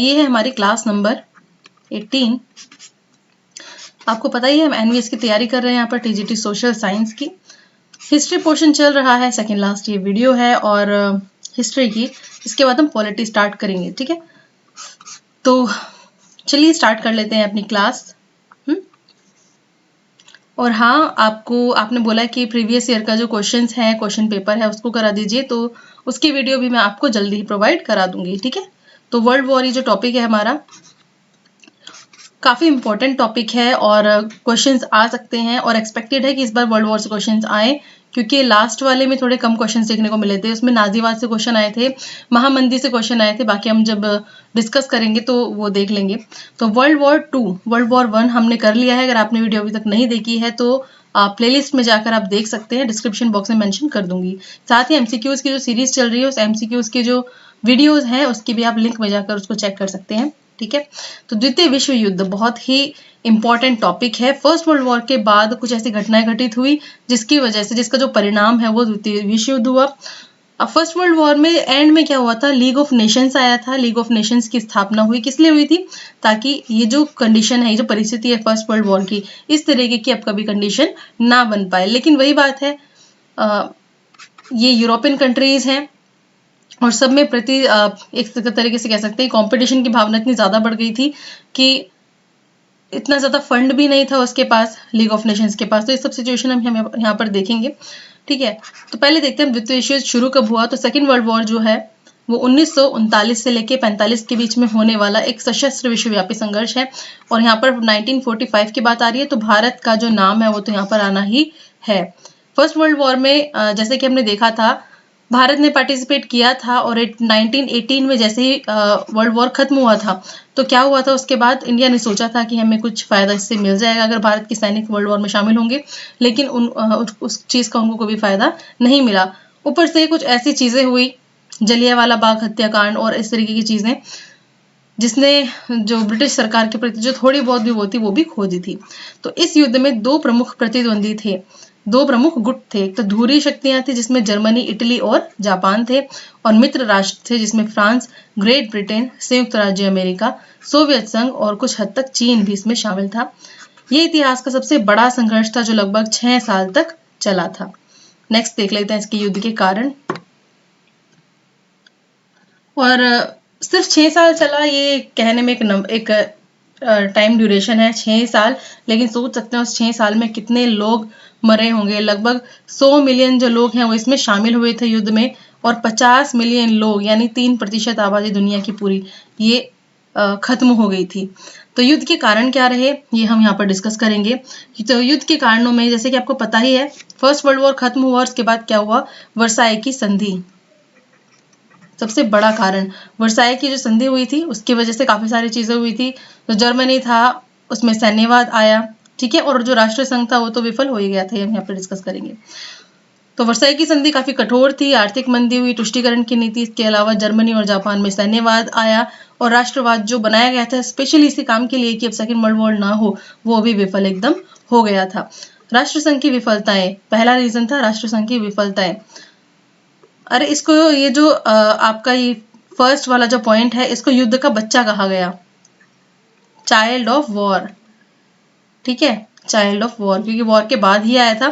ये है हमारी क्लास नंबर 18। आपको पता ही है हम एनवीएस की तैयारी कर रहे हैं यहाँ पर टीजीटी सोशल साइंस की। हिस्ट्री पोर्शन चल रहा है, सेकेंड लास्ट ये वीडियो है और हिस्ट्री की। इसके बाद हम पॉलिटी स्टार्ट करेंगे, ठीक है। तो चलिए स्टार्ट कर लेते हैं अपनी क्लास। और हाँ, आपने बोला कि प्रीवियस ईयर का जो क्वेश्चंस है, क्वेश्चन पेपर है, उसको करा दीजिए, तो उसकी वीडियो भी मैं आपको जल्दी ही प्रोवाइड करा दूंगी, ठीक है। तो वर्ल्ड वॉर ये जो टॉपिक है हमारा, काफी इंपॉर्टेंट टॉपिक है और क्वेश्चंस आ सकते हैं और एक्सपेक्टेड है कि इस बार वर्ल्ड वॉर से क्वेश्चंस आए, क्योंकि लास्ट वाले में थोड़े कम क्वेश्चंस देखने को मिले थे। उसमें नाजीवाद से क्वेश्चन आए थे, महामंदी से क्वेश्चन आए थे, बाकी हम जब डिस्कस करेंगे तो वो देख लेंगे। तो वर्ल्ड वॉर 2, वर्ल्ड वॉर 1 हमने कर लिया है। अगर आपने वीडियो अभी तक नहीं देखी है तो प्लेलिस्ट में जाकर आप देख सकते हैं, डिस्क्रिप्शन बॉक्स में मेंशन कर दूंगी। साथ ही एमसीक्यूज की जो सीरीज चल रही है, उस एमसीक्यूज के जो वीडियोज हैं उसकी भी आप लिंक में जाकर उसको चेक कर सकते हैं, ठीक है। तो द्वितीय विश्व युद्ध बहुत ही इंपॉर्टेंट टॉपिक है। फर्स्ट वर्ल्ड वॉर के बाद कुछ ऐसी घटनाएं घटित हुई जिसकी वजह से, जिसका जो परिणाम है वो द्वितीय विश्व युद्ध हुआ। अब फर्स्ट वर्ल्ड वॉर में एंड में क्या हुआ था, लीग ऑफ नेशंस आया था। लीग ऑफ नेशंस की स्थापना हुई, किस लिए हुई थी, ताकि ये जो कंडीशन है, ये जो परिस्थिति है फर्स्ट वर्ल्ड वॉर की, इस तरीके की अब कभी कंडीशन ना बन पाए। लेकिन वही बात है, ये यूरोपियन कंट्रीज हैं और सब में प्रति एक तरीके से कह सकते हैं कंपटीशन की भावना इतनी ज्यादा बढ़ गई थी कि इतना ज्यादा फंड भी नहीं था उसके पास, लीग ऑफ नेशंस के पास। तो इस सब सिचुएशन हम यहाँ पर देखेंगे, ठीक है। तो पहले देखते हैं द्वितीय विश्व युद्ध शुरू कब हुआ। तो सेकेंड वर्ल्ड वॉर जो है वो 1939 से लेके 45 के बीच में होने वाला एक सशस्त्र विश्वव्यापी संघर्ष है। और यहाँ पर 1945 की बात आ रही है, तो भारत का जो नाम है वो तो यहाँ पर आना ही है। फर्स्ट वर्ल्ड वॉर में जैसे कि हमने देखा था, भारत ने पार्टिसिपेट किया था और 1918 में जैसे ही वर्ल्ड वॉर खत्म हुआ था, तो क्या हुआ था, उसके बाद इंडिया ने सोचा था कि हमें कुछ फायदा इससे मिल जाएगा अगर भारत के सैनिक वर्ल्ड वॉर में शामिल होंगे, लेकिन उस चीज का उनको कोई फायदा नहीं मिला। ऊपर से कुछ ऐसी चीजें हुई, जलियांवाला बाग हत्याकांड और इस तरीके की चीजें, जिसने जो ब्रिटिश सरकार के प्रति जो थोड़ी बहुत भी वो थी वो भी खो दी थी। तो इस युद्ध में दो प्रमुख प्रतिद्वंदी थे, दो प्रमुख गुट थे। एक तो धुरी शक्तियां थी जिसमें जर्मनी, इटली और जापान थे, और मित्र राष्ट्र थे जिसमें फ्रांस, ग्रेट ब्रिटेन, संयुक्त राज्य अमेरिका, सोवियत संघ और कुछ हद तक चीन भी इसमें शामिल था। ये इतिहास का सबसे बड़ा संघर्ष था जो लगभग 6 साल तक चला था। नेक्स्ट देख लेते हैं इसके युद्ध के कारण। और सिर्फ 6 साल चला, ये कहने में एक टाइम ड्यूरेशन है 6 साल, लेकिन सोच सकते हैं उस 6 साल में कितने लोग मरे होंगे। लगभग 100 मिलियन जो लोग हैं वो इसमें शामिल हुए थे युद्ध में, और 50 मिलियन लोग यानी 3% आबादी दुनिया की पूरी ये खत्म हो गई थी। तो युद्ध के कारण क्या रहे ये हम यहाँ पर डिस्कस करेंगे। तो युद्ध के कारणों में जैसे कि आपको पता ही है, फर्स्ट वर्ल्ड वॉर खत्म हुआ और उसके बाद क्या हुआ, वर्साई की संधि। सबसे बड़ा कारण वर्साई की जो संधि हुई थी उसकी वजह से काफी सारी चीजें हुई थी। तो जर्मनी था उसमें सैन्यवाद आया, ठीक है, और जो राष्ट्रीय संघ था वो तो विफल हो ही गया था, हम यहाँ पर डिस्कस करेंगे। तो वर्साई की संधि काफी कठोर थी, आर्थिक मंदी हुई, तुष्टीकरण की नीति, इसके अलावा जर्मनी और जापान में सैन्यवाद आया, और राष्ट्रवाद जो बनाया गया था स्पेशली इसी काम के लिए कि अब सेकेंड वर्ल्ड वॉर ना हो, वो भी विफल एकदम हो गया था। राष्ट्रसंघ की विफलताएं, पहला रीजन था राष्ट्रसंघ की विफलताएं। अरे इसको ये जो आपका ये फर्स्ट वाला जो पॉइंट है, इसको युद्ध का बच्चा कहा गया, चाइल्ड ऑफ वॉर, ठीक है, चाइल्ड ऑफ वॉर, क्योंकि वॉर के बाद ही आया था।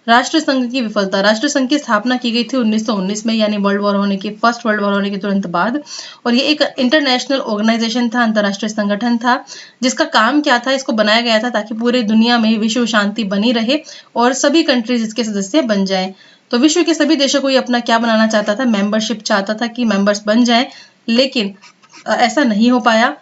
राष्ट्रसंघ की विफलता, राष्ट्रसंघ की स्थापना की गई थी 1919 में, यानी वर्ल्ड वॉर होने के, फर्स्ट वर्ल्ड वॉर होने के तुरंत बाद। और ये एक इंटरनेशनल ऑर्गेनाइजेशन था, अंतरराष्ट्रीय संगठन था, जिसका काम क्या था, इसको बनाया गया था ताकि पूरे दुनिया में विश्व शांति बनी रहे और सभी कंट्रीज इसके सदस्य बन जाएं। तो विश्व के सभी देशों को ये अपना क्या बनाना चाहता था, मेंबरशिप चाहता था कि मेंबर्स बन जाएं, लेकिन ऐसा नहीं हो पाया,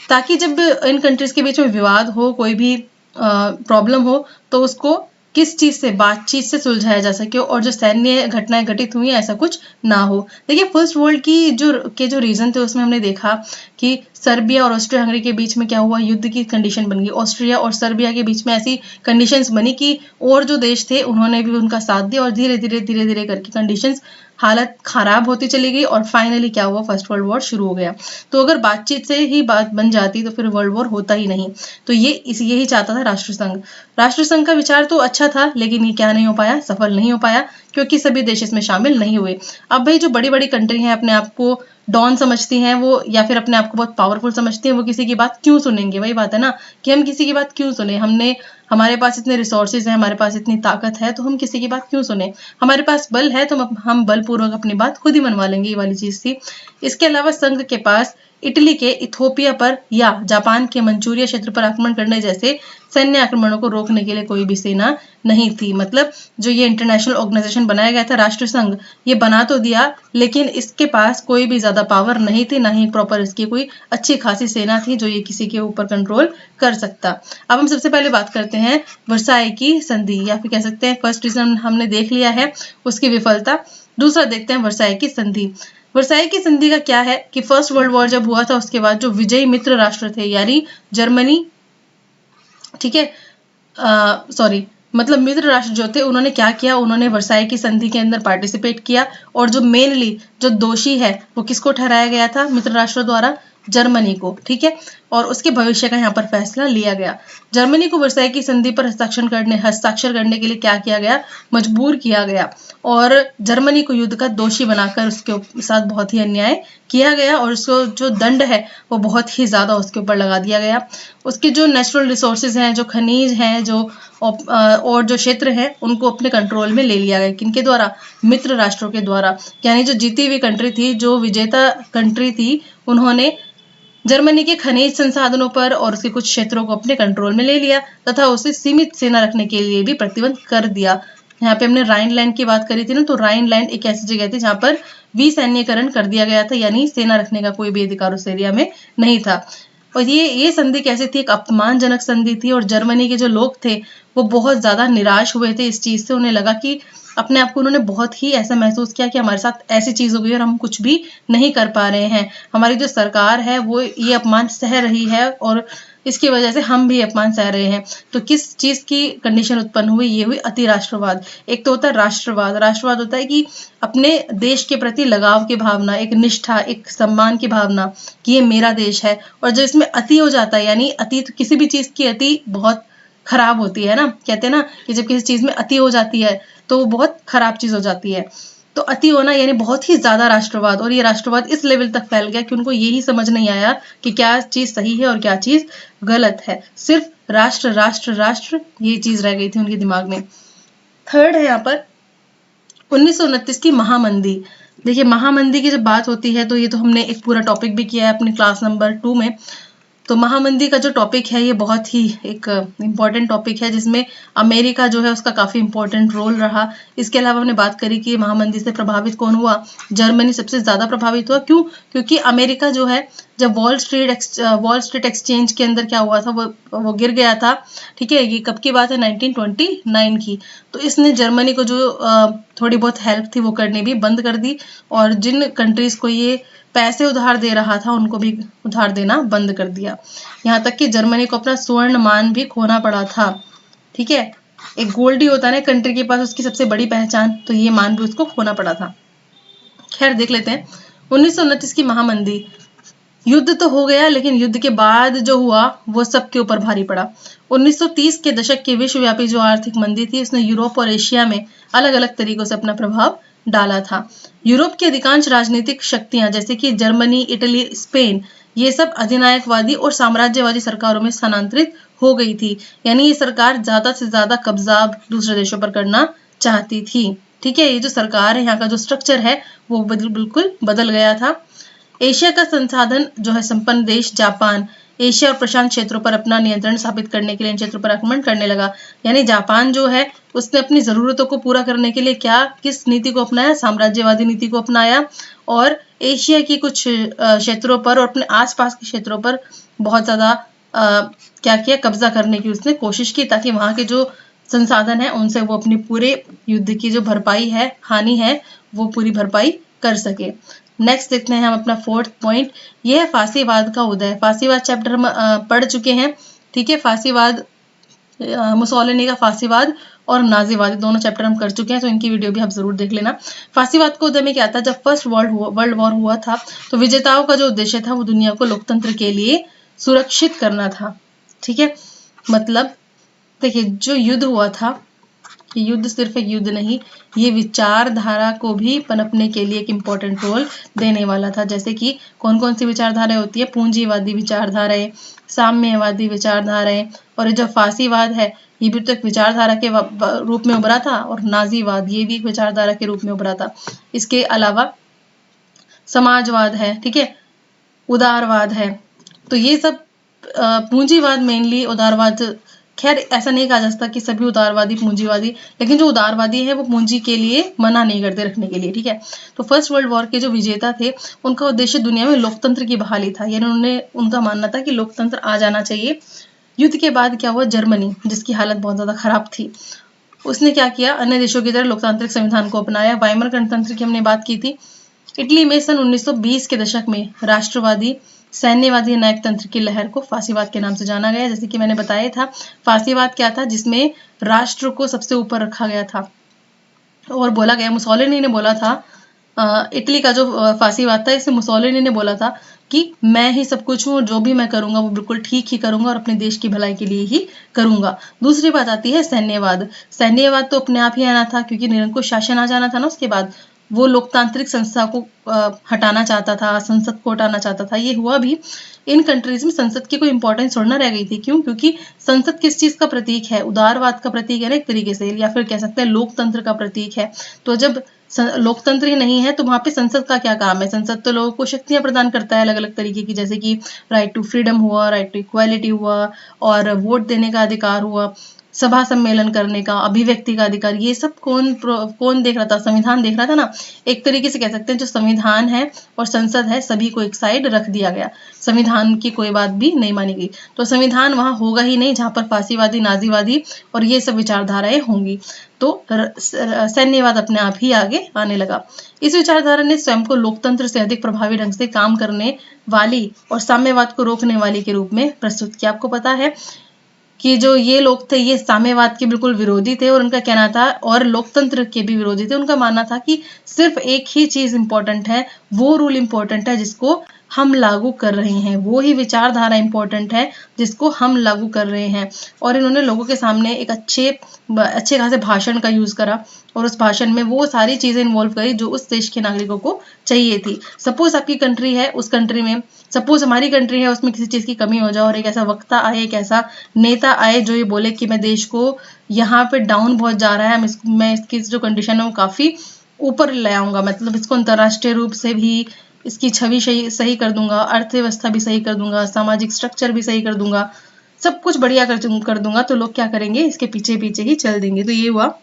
ताकि जब इन कंट्रीज के बीच में विवाद हो, कोई भी प्रॉब्लम हो, तो उसको किस चीज से, बातचीत से सुलझाया जा सके, और जो सैन्य घटनाएं घटित हुई ऐसा कुछ ना हो। देखिए फर्स्ट वर्ल्ड की जो रीजन थे उसमें हमने देखा कि सर्बिया और ऑस्ट्रिया हंगरी के बीच में क्या हुआ, युद्ध की कंडीशन बन गई। ऑस्ट्रिया और सर्बिया के बीच में ऐसी कंडीशंस बनी कि और जो देश थे उन्होंने भी उनका साथ दिया, और धीरे धीरे धीरे धीरे करके कंडीशंस, हालत खराब होती चली गई, और फाइनली क्या हुआ, फर्स्ट वर्ल्ड वॉर शुरू हो गया। तो अगर बातचीत से ही बात बन जाती तो फिर वर्ल्ड वॉर होता ही नहीं। तो यही चाहता था राष्ट्रसंघ। राष्ट्रसंघ का विचार तो अच्छा था, लेकिन ये क्या नहीं हो पाया, सफल नहीं हो पाया, क्योंकि सभी देश इसमें शामिल नहीं हुए। अब भाई जो बड़ी बड़ी कंट्री हैं अपने आप को डॉन समझती हैं वो, या फिर अपने आप को बहुत पावरफुल समझती हैं, वो किसी की बात क्यों सुनेंगे? वही बात है ना कि हम किसी की बात क्यों सुने? हमारे पास इतने रिसोर्सेज हैं, हमारे पास इतनी ताकत है, तो हम किसी की बात क्यों सुने? हमारे पास बल है तो हम बलपूर्वक अपनी बात खुद ही मनवा लेंगे, ये वाली चीज थी। इसके अलावा संघ के पास इटली के इथोपिया पर या जापान के मंचूरिया क्षेत्र पर आक्रमण करने जैसे सैन्य आक्रमणों को रोकने के लिए कोई भी सेना नहीं थी। मतलब जो ये इंटरनेशनल ऑर्गेनाइजेशन बनाया गया था राष्ट्र संघ, ये बना तो दिया लेकिन इसके पास कोई भी ज्यादा पावर नहीं थी, ना ही प्रॉपर इसकी कोई अच्छी खासी सेना थी जो ये किसी के ऊपर कंट्रोल कर सकता। अब हम सबसे पहले बात करते हैं वर्साई की संधि, या फिर कह सकते हैं फर्स्ट रीजन हमने देख लिया है उसकी विफलता। दूसरा देखते हैं वर्साई की संधि। वर्साई की संधि का क्या है कि फर्स्ट वर्ल्ड वॉर जब हुआ था उसके बाद जो विजयी मित्र राष्ट्र थे यानी जर्मनी, ठीक है, सॉरी मतलब मित्र राष्ट्र जो थे उन्होंने क्या किया, उन्होंने वर्साई की संधि के अंदर पार्टिसिपेट किया और जो मेनली जो दोषी है वो किसको ठहराया गया था मित्र राष्ट्रों द्वारा? जर्मनी को, ठीक है। और उसके भविष्य का यहाँ पर फैसला लिया गया। जर्मनी को वर्साई की संधि पर हस्ताक्षर करने के लिए क्या किया गया? मजबूर किया गया और जर्मनी को युद्ध का दोषी बनाकर उसके साथ बहुत ही अन्याय किया गया और उसको जो दंड है वो बहुत ही ज्यादा उसके ऊपर लगा दिया गया। उसके जो नेचुरल रिसोर्सेज हैं, जो खनिज हैं, जो और जो क्षेत्र है उनको अपने कंट्रोल में ले लिया गया। किनके द्वारा? मित्र राष्ट्रों के द्वारा। यानी जो जीती हुई कंट्री थी, जो विजेता कंट्री थी, उन्होंने जर्मनी के खनिज संसाधनों पर और उसके कुछ क्षेत्रों को अपने कंट्रोल में ले लिया तथा उसे सीमित सेना रखने के लिए भी प्रतिबंध कर दिया। यहाँ पे हमने राइनलैंड की बात करी थी ना, तो राइनलैंड एक ऐसी जगह थी जहाँ पर विसैन्यकरण कर दिया गया था, यानी सेना रखने का कोई भी अधिकार उस एरिया में नहीं था। और ये संधि कैसी थी? एक अपमानजनक संधि थी और जर्मनी के जो लोग थे वो बहुत ज्यादा निराश हुए थे इस चीज से। उन्हें लगा कि अपने आप को उन्होंने बहुत ही ऐसा महसूस किया कि हमारे साथ ऐसी चीज हो गई और हम कुछ भी नहीं कर पा रहे हैं। हमारी जो सरकार है वो ये अपमान सह रही है और इसकी वजह से हम भी अपमान सह रहे हैं। तो किस चीज की कंडीशन उत्पन्न हुई? ये हुई अति राष्ट्रवाद। एक तो होता है राष्ट्रवाद, राष्ट्रवाद होता है कि अपने देश के प्रति लगाव की भावना, एक निष्ठा, एक सम्मान की भावना कि ये मेरा देश है। और जो इसमें अति हो जाता है, यानी अति, तो किसी भी चीज की अति बहुत खराब होती है ना, कहते हैं ना कि जब किसी चीज में अति हो जाती है तो वो बहुत खराब चीज हो जाती है। तो अति होना यानी बहुत ही ज्यादा राष्ट्रवाद, और ये राष्ट्रवाद इस लेवल तक फैल गया कि उनको यही समझ नहीं आया कि क्या चीज सही है और क्या चीज गलत है। सिर्फ राष्ट्र राष्ट्र राष्ट्र ये चीज रह गई थी उनके दिमाग में। थर्ड है यहाँ पर 1929 की महामंदी। देखिए महामंदी की जब बात होती है तो ये तो हमने एक पूरा टॉपिक भी किया है अपने क्लास नंबर 2 में। तो महामंदी का जो टॉपिक है ये बहुत ही एक इम्पॉर्टेंट टॉपिक है जिसमें अमेरिका जो है उसका काफी इम्पोर्टेंट रोल रहा। इसके अलावा हमने बात करी कि महामंदी से प्रभावित कौन हुआ? जर्मनी सबसे ज्यादा प्रभावित हुआ। क्यों? क्योंकि अमेरिका जो है जब वॉल स्ट्रीट एक्सचेंज के अंदर क्या हुआ था, वो गिर गया था। ठीक है, ये कब की बात है? 1929 की। तो इसने जर्मनी को जो थोड़ी बहुत हेल्प थी वो करनी भी बंद कर दी और जिन कंट्रीज को ये पैसे उधार दे रहा था उनको भी उधार देना बंद कर दिया। यहाँ तक कि जर्मनी को अपना स्वर्ण मान भी खोना पड़ा था। ठीक है, एक गोल्ड ही होता है ना कंट्री के पास, उसकी सबसे बड़ी पहचान, तो ये मान भी उसको खोना पड़ा था। खैर देख लेते हैं 1929 की महामंदी। युद्ध तो हो गया लेकिन युद्ध के बाद जो हुआ वो सबके ऊपर भारी पड़ा। 1930 के दशक की विश्वव्यापी जो आर्थिक मंदी थी उसने यूरोप और एशिया में अलग अलग तरीकों से अपना प्रभाव डाला था। यूरोप की अधिकांश राजनीतिक शक्तियां जैसे कि जर्मनी, इटली, स्पेन, ये सब अधिनायकवादी और साम्राज्यवादी सरकारों में स्थानांतरित हो गई थी। यानी ये सरकार ज्यादा से ज्यादा कब्जा दूसरे देशों पर करना चाहती थी। ठीक है, ये जो सरकार है यहाँ का जो स्ट्रक्चर है वो बिल्कुल बदल गया था। एशिया का संसाधन जो है संपन्न देश जापान एशिया और प्रशांत क्षेत्रों पर अपना नियंत्रण स्थापित करने के लिए इन क्षेत्रों पर आक्रमण करने लगा। यानी जापान जो है उसने अपनी जरूरतों को पूरा करने के लिए किस नीति को अपनाया? साम्राज्यवादी नीति को अपनाया और एशिया की कुछ क्षेत्रों पर और अपने आसपास के क्षेत्रों पर बहुत ज्यादा क्या किया? कब्जा करने की उसने कोशिश की ताकि वहां के जो संसाधन है उनसे वो अपनी पूरे युद्ध की जो भरपाई है, हानि है, वो पूरी भरपाई कर सके। नेक्स्ट देखते हैं हम अपना फोर्थ पॉइंट, यह है फांसीवाद का उदय। फांसीवाद चैप्टर हम पढ़ चुके हैं। ठीक है, फांसीवाद, मुसोलिनी का फांसीवाद और नाजीवाद दोनों चैप्टर हम कर चुके हैं, तो इनकी वीडियो भी आप जरूर देख लेना। फांसीवाद को उदय में क्या था? जब फर्स्ट वर्ल्ड वॉर हुआ था तो विजेताओं का जो उद्देश्य था वो दुनिया को लोकतंत्र के लिए सुरक्षित करना था। ठीक है, मतलब देखिए जो युद्ध हुआ था कि युद्ध सिर्फ एक युद्ध नहीं, ये विचारधारा को भी पनपने के लिए एक इम्पोर्टेंट रोल देने वाला था। जैसे कि कौन कौन सी विचारधाराएं होती है, पूंजीवादी विचारधाराएं, साम्यवादी विचारधाराएं, और ये जो फांसीवाद है ये भी तो एक विचारधारा के रूप में उभरा था, और नाजीवाद ये भी एक विचारधारा के रूप में उभरा था। इसके अलावा समाजवाद है, ठीक है, उदारवाद है। तो ये सब पूंजीवाद मेनली, उदारवाद खैर ऐसा नहीं कहा जा सकता कि सभी उदारवादी पूंजीवादी, लेकिन जो उदारवादी है वो पूंजी के लिए मना नहीं करते रखने के लिए, ठीक है। तो फर्स्ट वर्ल्ड वॉर के जो विजेता थे उनका उद्देश्य दुनिया में लोकतंत्र की बहाली था, यानी उनका मानना था कि लोकतंत्र आ जाना चाहिए। युद्ध के बाद क्या हुआ, जर्मनी जिसकी हालत बहुत ज्यादा खराब थी, उसने क्या किया, अन्य देशों की तरह लोकतांत्रिक संविधान को अपनाया। वाइमर गणतंत्र की हमने बात की थी। इटली में सन 1920 के दशक में राष्ट्रवादी सैन्यवादी न्यायिक तंत्र की लहर को फांसीवाद के नाम से जाना गया। जैसे कि मैंने बताया था, फांसीवाद क्या था, जिसमें राष्ट्र को सबसे ऊपर रखा गया था और बोला गया, मुसोलिनी ने बोला था, इटली का जो फांसीवाद था इसे मुसोलिनी ने बोला था कि मैं ही सब कुछ हूँ, जो भी मैं करूंगा वो बिल्कुल ठीक ही करूंगा और अपने देश की भलाई के लिए ही करूंगा। दूसरी बात आती है सैन्यवाद। सैन्यवाद तो अपने आप ही आना था क्योंकि निरंकुश शासन आ जाना था ना, उसके बाद वो लोकतांत्रिक संस्था को हटाना चाहता था, संसद को हटाना चाहता था। ये हुआ भी। इन कंट्रीज में संसद की कोई इंपॉर्टेंस थोड़ी ना रह गई थी। क्यों? क्योंकि संसद किस चीज का प्रतीक है, उदारवाद का प्रतीक है ना एक तरीके से, या फिर कह सकते हैं लोकतंत्र का प्रतीक है। तो जब लोकतंत्र ही नहीं है तो वहां पे संसद का क्या काम है? संसद तो लोगों को शक्तियां प्रदान करता है अलग अलग तरीके की, जैसे कि राइट टू फ्रीडम हुआ, राइट टू इक्वालिटी हुआ, और वोट देने का अधिकार हुआ, सभा सम्मेलन करने का, अभिव्यक्ति का अधिकार। ये सब कौन देख रहा था? संविधान देख रहा था ना। एक तरीके से कह सकते हैं जो संविधान है और संसद है सभी को एक साइड रख दिया गया, संविधान की कोई बात भी नहीं मानी गई। तो संविधान वहां होगा ही नहीं जहां पर फांसीवादी, नाजीवादी और ये सब विचारधाराएं होंगी। तो सैन्यवाद अपने आप ही आगे आने लगा। इस विचारधारा ने स्वयं को लोकतंत्र से अधिक प्रभावी ढंग से काम करने वाली और साम्यवाद को रोकने वाली के रूप में प्रस्तुत किया। आपको पता है कि जो ये लोग थे ये साम्यवाद के बिल्कुल विरोधी थे, और उनका कहना था, और लोकतंत्र के भी विरोधी थे। उनका मानना था कि सिर्फ एक ही चीज इंपॉर्टेंट है, वो रूल इंपॉर्टेंट है जिसको हम लागू कर रहे हैं, वो ही विचारधारा इंपॉर्टेंट है जिसको हम लागू कर रहे हैं। और इन्होंने लोगों के सामने एक अच्छे खासे भाषण का यूज करा, और उस भाषण में वो सारी चीजें इन्वॉल्व करी जो उस देश के नागरिकों को चाहिए थी। सपोज आपकी कंट्री है, उस कंट्री में सपोज हमारी कंट्री है, उसमें किसी चीज की कमी हो जाए और एक ऐसा वक्ता आए, एक ऐसा नेता आए जो ये बोले कि मैं देश को यहाँ पे डाउन बहुत जा रहा है, मैं इसकी जो कंडीशन है वो काफी ऊपर ले आऊंगा, मतलब इसको अंतरराष्ट्रीय रूप से भी इसकी छवि सही कर दूंगा, अर्थव्यवस्था भी सही कर दूंगा, सामाजिक स्ट्रक्चर भी सही कर दूंगा, सब कुछ बढ़िया कर दूंगा। तो लोग क्या करेंगे, इसके पीछे पीछे ही चल देंगे। तो ये हुआ।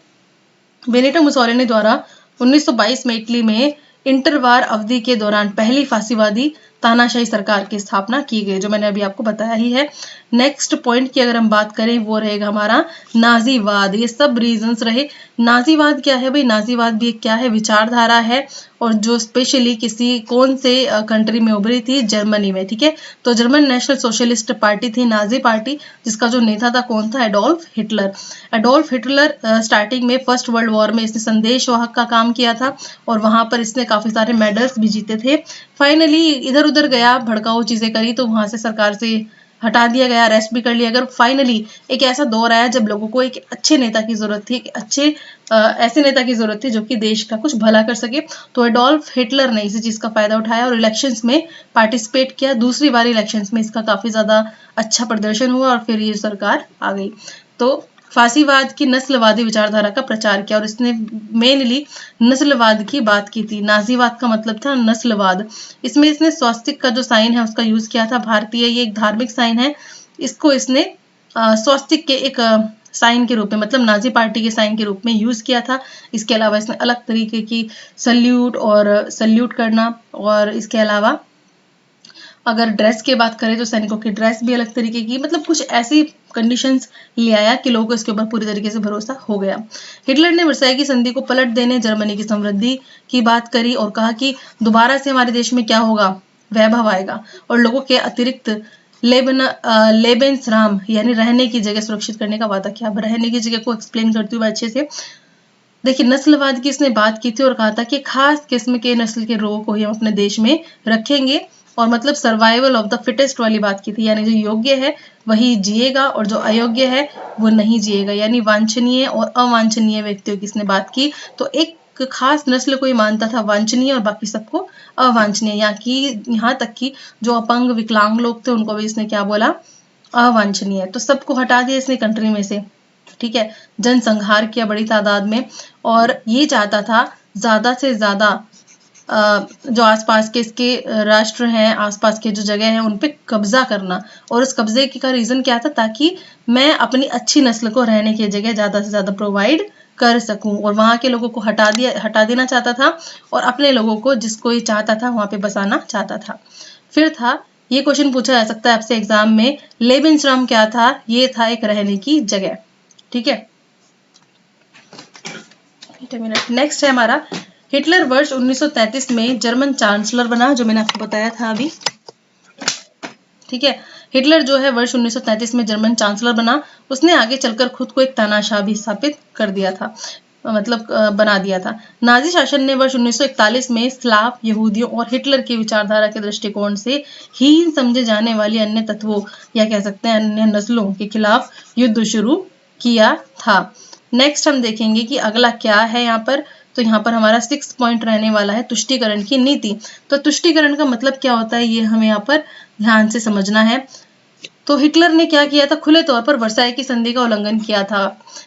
बेनिटो मुसोलिनी द्वारा 1922 में इटली में इंटरवार अवधि के दौरान पहली फांसीवादी तानाशाही सरकार की स्थापना की गई, जो मैंने अभी आपको बताया ही है। नेक्स्ट पॉइंट की अगर हम बात करें वो रहेगा हमारा नाजीवाद। ये सब रीजंस रहे। नाजीवाद क्या है भाई? नाजीवाद भी क्या है? विचारधारा है, और जो स्पेशली कौन से कंट्री में उभरी थी? जर्मनी में, ठीक है। तो जर्मन नेशनल सोशलिस्ट पार्टी थी नाजी पार्टी, जिसका जो नेता था कौन था? Adolf Hitler. Adolf Hitler starting में फर्स्ट वर्ल्ड वॉर में इसने संदेशवाहक का काम किया था, और वहां पर इसने काफी सारे मेडल्स भी जीते थे। फाइनली इधर उधर गया, भड़काऊ चीजें करी, तो वहां से सरकार से हटा दिया गया, अरेस्ट भी कर लिया गया। फाइनली एक ऐसा दौर आया जब लोगों को एक अच्छे नेता की जरूरत थी, एक ऐसे नेता की जरूरत थी जो कि देश का कुछ भला कर सके। तो एडोल्फ हिटलर ने इसी चीज का फायदा उठाया और इलेक्शंस में पार्टिसिपेट किया। दूसरी बार इलेक्शंस में इसका काफी ज्यादा अच्छा प्रदर्शन हुआ और फिर ये सरकार आ गई। तो फांसीवाद की नस्लवादी विचारधारा का प्रचार किया, और इसने मेनली नस्लवाद की बात की थी। नाजीवाद का मतलब था नस्लवाद। इसमें इसने स्वास्तिक का जो साइन है उसका यूज किया था। भारतीय ये एक धार्मिक साइन है, इसको इसने स्वास्तिक के एक साइन के रूप में, मतलब नाजी पार्टी के साइन के रूप में यूज किया था। इसके अलावा इसने अलग तरीके की सल्यूट करना, और इसके अलावा अगर ड्रेस की बात करें तो सैनिकों की ड्रेस भी अलग तरीके की, मतलब कुछ ऐसी कंडीशंस ले आया कि लोगों को इसके ऊपर पूरी तरीके से भरोसा हो गया। हिटलर ने वर्साई की संधि को पलट देने, जर्मनी की समृद्धि की बात करी और कहा कि दोबारा से हमारे देश में क्या होगा? वैभव आएगा, और लोगों के अतिरिक्त लेबेन्सराम यानी रहने की जगह सुरक्षित करने का वादा किया। अब रहने की जगह को एक्सप्लेन करती हूँ अच्छे से। देखिए, नस्लवाद की इसने बात की थी और कहा था कि खास किस्म के नस्ल के लोगों को ही हम अपने देश में रखेंगे, और मतलब सर्वाइवल ऑफ द फिटेस्ट वाली बात की थी, यानी जो योग्य है वही जिएगा और जो अयोग्य है वो नहीं जिएगा, यानी वांछनीय और अवांछनीय व्यक्तियों की इसने बात की। तो एक खास नस्ल को ही मानता था वांछनीय और बाकी सबको अवांछनीय, यहाँ तक कि जो अपंग विकलांग लोग थे उनको भी इसने क्या बोला, अवांछनीय। तो सबको हटा दिया इसने कंट्री में से, ठीक है, जनसंहार किया बड़ी तादाद में, और ये चाहता था ज्यादा से ज्यादा जो आसपास के इसके राष्ट्र हैं, आसपास के जो जगह हैं उन पे कब्जा करना। और उस कब्जे का रीजन क्या था, ताकि मैं अपनी अच्छी नस्ल को रहने की जगह ज्यादा से ज्यादा प्रोवाइड कर सकूं, और वहां के लोगों को हटा देना चाहता था और अपने लोगों को जिसको ये चाहता था वहां पे बसाना चाहता था। फिर था, ये क्वेश्चन पूछा जा सकता है आपसे एग्जाम में, लेबेनस्ट्रॉम क्या था, ये था एक रहने की जगह, ठीक है। नेक्स्ट है हमारा, हिटलर वर्ष 1933 में जर्मन चांसलर बना, जो मैंने आपको बताया था अभी, ठीक है। हिटलर जो है वर्ष 1933 में जर्मन चांसलर बना। उसने आगे चलकर खुद को एक तानाशाह भी स्थापित कर दिया था, मतलब बना दिया था। नाजी शासन ने वर्ष 1941 में स्लाव, यहूदियों और हिटलर की विचारधारा के दृष्टिकोण से हीन समझे जाने वाली अन्य तत्वों या कह सकते हैं अन्य नस्लों के खिलाफ युद्ध शुरू किया था। नेक्स्ट हम देखेंगे कि अगला क्या है यहाँ पर। तो यहाँ पर हमारा 6 पॉइंट रहने वाला है तुष्टीकरण की नीति। तो तुष्टीकरण का मतलब क्या होता है ये हमें यहाँ पर ध्यान से समझना है। तो हिटलर ने क्या किया था, खुले तौर पर वर्साई की संधि का उल्लंघन किया था।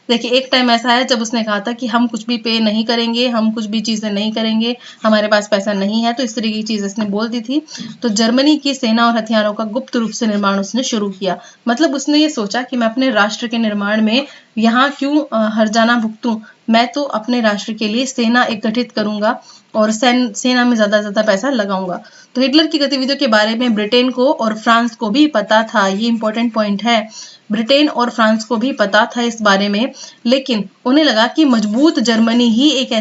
देखिए एक टाइम ऐसा है जब उसने कहा था कि हम कुछ भी पे नहीं करेंगे, हम कुछ भी चीजें नहीं करेंगे, हमारे पास पैसा नहीं है, तो इस तरह की चीज उसने बोल दी थी। तो जर्मनी की सेना और हथियारों का गुप्त रूप से निर्माण उसने शुरू किया। मतलब उसने ये सोचा कि मैं अपने राष्ट्र के निर्माण में यहाँ क्यों हर्जाना भुगतूं, मैं तो अपने राष्ट्र के लिए सेना एक गठित करूंगा और सेना में ज्यादा से ज्यादा पैसा लगाऊंगा। तो हिटलर की गतिविधियों के बारे में ब्रिटेन को और फ्रांस को भी पता था, ये इंपॉर्टेंट पॉइंट है। ब्रिटेन और फ्रांस को भी पता था इस बारे में, लेकिन उन्हें लगा कि मजबूत जर्मनी ही एक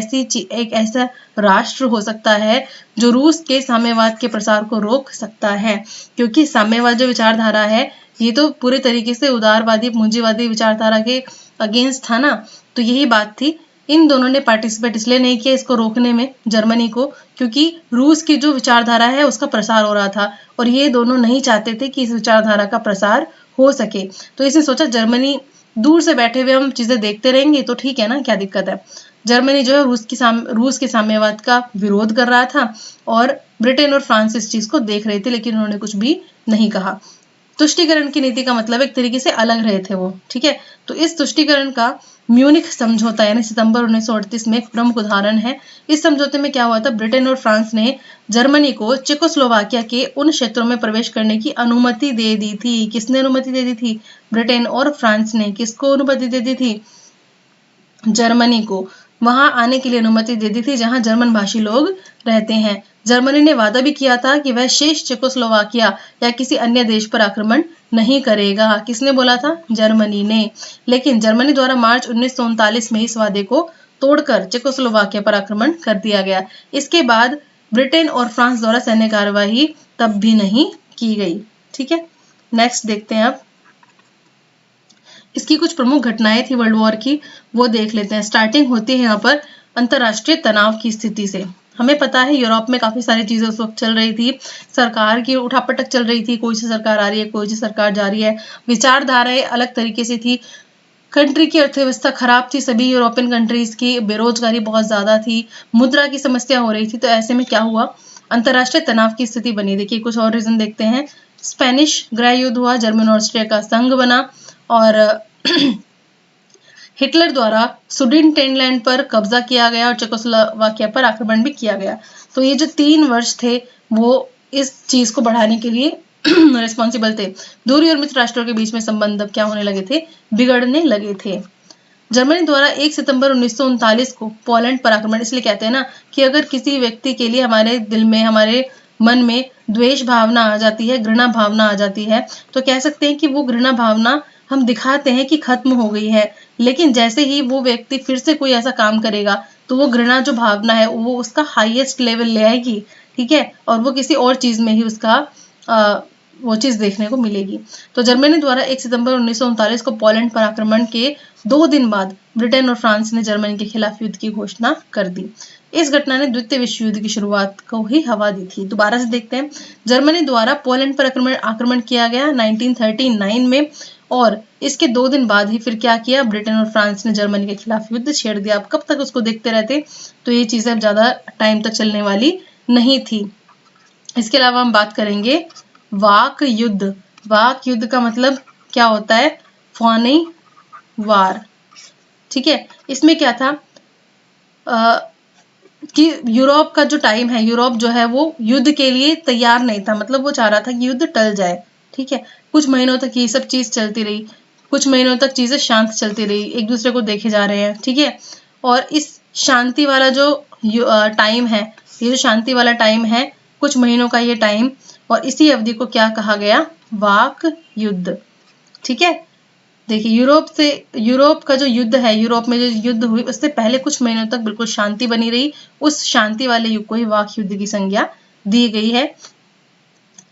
ऐसा राष्ट्र हो सकता है जो रूस के साम्यवाद के प्रसार को रोक सकता है। क्योंकि साम्यवाद जो विचारधारा है ये तो पूरे तरीके से उदारवादी पूंजीवादी विचारधारा के अगेंस्ट था ना। तो यही बात थी। इन दोनों ने पार्टिसिपेट इसलिए नहीं किया इसको रोकने में जर्मनी को, क्योंकि रूस की जो विचारधारा है उसका प्रसार हो रहा था और ये दोनों नहीं चाहते थे कि इस विचारधारा का प्रसार हो सके। तो इसने सोचा जर्मनी दूर से बैठे हुए हम चीजें देखते रहेंगे तो ठीक है ना, क्या दिक्कत है। जर्मनी जो है रूस के साम्यवाद का विरोध कर रहा था और ब्रिटेन और फ्रांस इस चीज को देख रहे थे, लेकिन उन्होंने कुछ भी नहीं कहा। तुष्टीकरण की नीति का मतलब एक तरीके से अलग रहे थे वो, ठीक है। तो इस तुष्टीकरण का म्यूनिख समझौता यानी सितंबर 1938 में एक प्रमुख उदाहरण है। इस समझौते में क्या हुआ था, ब्रिटेन और फ्रांस ने जर्मनी को चेकोस्लोवाकिया के उन क्षेत्रों में प्रवेश करने की अनुमति दे दी थी। किसने अनुमति दे दी थी, ब्रिटेन और फ्रांस ने। किसको अनुमति दे दी थी, जर्मनी को वहां आने के लिए अनुमति दे दी थी जहां जर्मन भाषी लोग रहते हैं। जर्मनी ने वादा भी किया था कि वह शेष चेकोस्लोवाकिया या किसी अन्य देश पर आक्रमण नहीं करेगा। किसने बोला था, जर्मनी ने। लेकिन जर्मनी द्वारा मार्च 1939 में इस वादे को तोड़कर चेकोस्लोवाकिया पर आक्रमण कर दिया गया। इसके बाद ब्रिटेन और फ्रांस द्वारा सैन्य कार्यवाही तब भी नहीं की गई, ठीक है। नेक्स्ट देखते हैं अब इसकी कुछ प्रमुख घटनाएं थी वर्ल्ड वॉर की, वो देख लेते हैं। स्टार्टिंग होती है यहाँ पर अंतरराष्ट्रीय तनाव की स्थिति से। हमें पता है यूरोप में काफी सारी चीजें उस वक्त चल रही थी, सरकार की उठापटक चल रही थी, कोई सी सरकार आ रही है, कोई सी सरकार जा रही है, विचारधाराएं अलग तरीके से थी, कंट्री की अर्थव्यवस्था खराब थी, सभी यूरोपियन कंट्रीज की बेरोजगारी बहुत ज्यादा थी, मुद्रा की समस्या हो रही थी। तो ऐसे में क्या हुआ, अंतरराष्ट्रीय तनाव की स्थिति बनी। देखिए कुछ और रीजन देखते हैं। स्पेनिश गृह युद्ध हुआ, जर्मन और ऑस्ट्रिया का संघ बना और हिटलर द्वारा सुडेनटेनलैंड पर कब्जा किया गया और चेकोस्लोवाकिया पर आक्रमण भी किया गया। तो ये जो 3 वर्ष थे वो इस चीज को बढ़ाने के लिए रिस्पॉन्सिबल थे। दूरी और मित्र राष्ट्रों के बीच में संबंध अब क्या होने लगे थे, बिगड़ने लगे थे। जर्मनी द्वारा 1 सितंबर 1939 को पोलैंड पर आक्रमण, इसलिए कहते हैं ना कि अगर किसी व्यक्ति के लिए हमारे दिल में, हमारे मन में द्वेष भावना आ जाती है, घृणा भावना आ जाती है, तो कह सकते हैं कि वो घृणा भावना हम दिखाते हैं कि खत्म हो गई है, लेकिन जैसे ही वो व्यक्ति फिर से कोई ऐसा काम करेगा तो वो घृणा जो भावना है वो उसका हाईएस्ट लेवल ले आएगी, ठीक है, और वो किसी और चीज में ही उसका वो चीज देखने को मिलेगी। तो जर्मनी द्वारा 1 सितंबर 1939 को पोलैंड पर आक्रमण के 2 दिन बाद ब्रिटेन और फ्रांस ने जर्मनी के खिलाफ युद्ध की घोषणा कर दी। इस घटना ने द्वितीय विश्व युद्ध की शुरुआत को ही हवा दी थी। दोबारा से देखते हैं, जर्मनी द्वारा पोलैंड पर आक्रमण किया गया 1939 में, और इसके 2 दिन बाद ही फिर क्या किया, ब्रिटेन और फ्रांस ने जर्मनी के खिलाफ युद्ध छेड़ दिया। अब कब तक उसको देखते रहते, तो ये चीजें अब ज्यादा टाइम तक चलने वाली नहीं थी। इसके अलावा हम बात करेंगे वाक युद्ध। वाक युद्ध का मतलब क्या होता है, फौनी वार। ठीक है, इसमें क्या था कि यूरोप का जो टाइम है, यूरोप जो है वो युद्ध के लिए तैयार नहीं था, मतलब वो चाह रहा था कि युद्ध टल जाए। ठीक है, कुछ महीनों तक ये सब चीज चलती रही, कुछ महीनों तक चीजें शांत चलती रही, एक दूसरे को देखे जा रहे हैं। ठीक है, और इस शांति वाला जो टाइम है, ये जो शांति वाला टाइम है, कुछ महीनों का ये टाइम, और इसी अवधि को क्या कहा गया, वाक युद्ध। ठीक है, देखिए यूरोप का जो युद्ध है, यूरोप में जो युद्ध हुई उससे पहले कुछ महीनों तक बिल्कुल शांति बनी रही, उस शांति वाले युग को ही वाक युद्ध की संज्ञा दी गई है।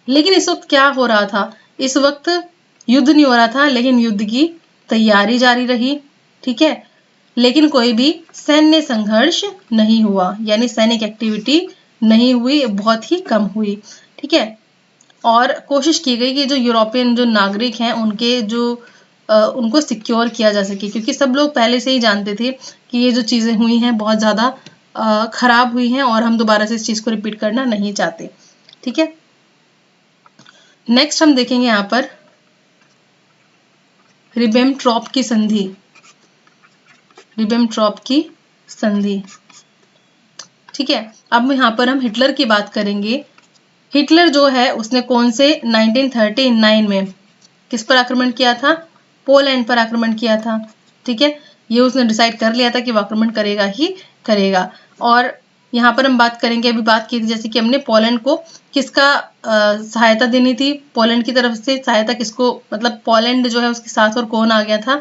लेकिन इस वक्त क्या हो रहा था, इस वक्त युद्ध नहीं हो रहा था, लेकिन युद्ध की तैयारी जारी रही। ठीक है, लेकिन कोई भी सैन्य संघर्ष नहीं हुआ, यानी सैनिक एक्टिविटी नहीं हुई, बहुत ही कम हुई। ठीक है, और कोशिश की गई कि जो यूरोपियन जो नागरिक हैं उनके जो उनको सिक्योर किया जा सके, क्योंकि सब लोग पहले से ही जानते थे कि ये जो चीजें हुई हैं बहुत ज्यादा खराब हुई हैं, और हम दोबारा से इस चीज को रिपीट करना नहीं चाहते। ठीक है, नेक्स्ट हम देखेंगे यहाँ पर रिबेनट्रॉप की संधि। रिबेनट्रॉप की संधि। ठीक है, अब यहाँ पर हम हिटलर की बात करेंगे। हिटलर जो है उसने कौन से 1939 में किस पर आक्रमण किया था, पोलैंड पर आक्रमण किया था। ठीक है, ये उसने डिसाइड कर लिया था कि वो आक्रमण करेगा ही करेगा। और यहाँ पर हम बात करेंगे, अभी बात की थी जैसे कि हमने पोलैंड को किसका सहायता देनी थी, पोलैंड की तरफ से सहायता किसको, मतलब पोलैंड जो है उसके साथ और कौन आ गया था,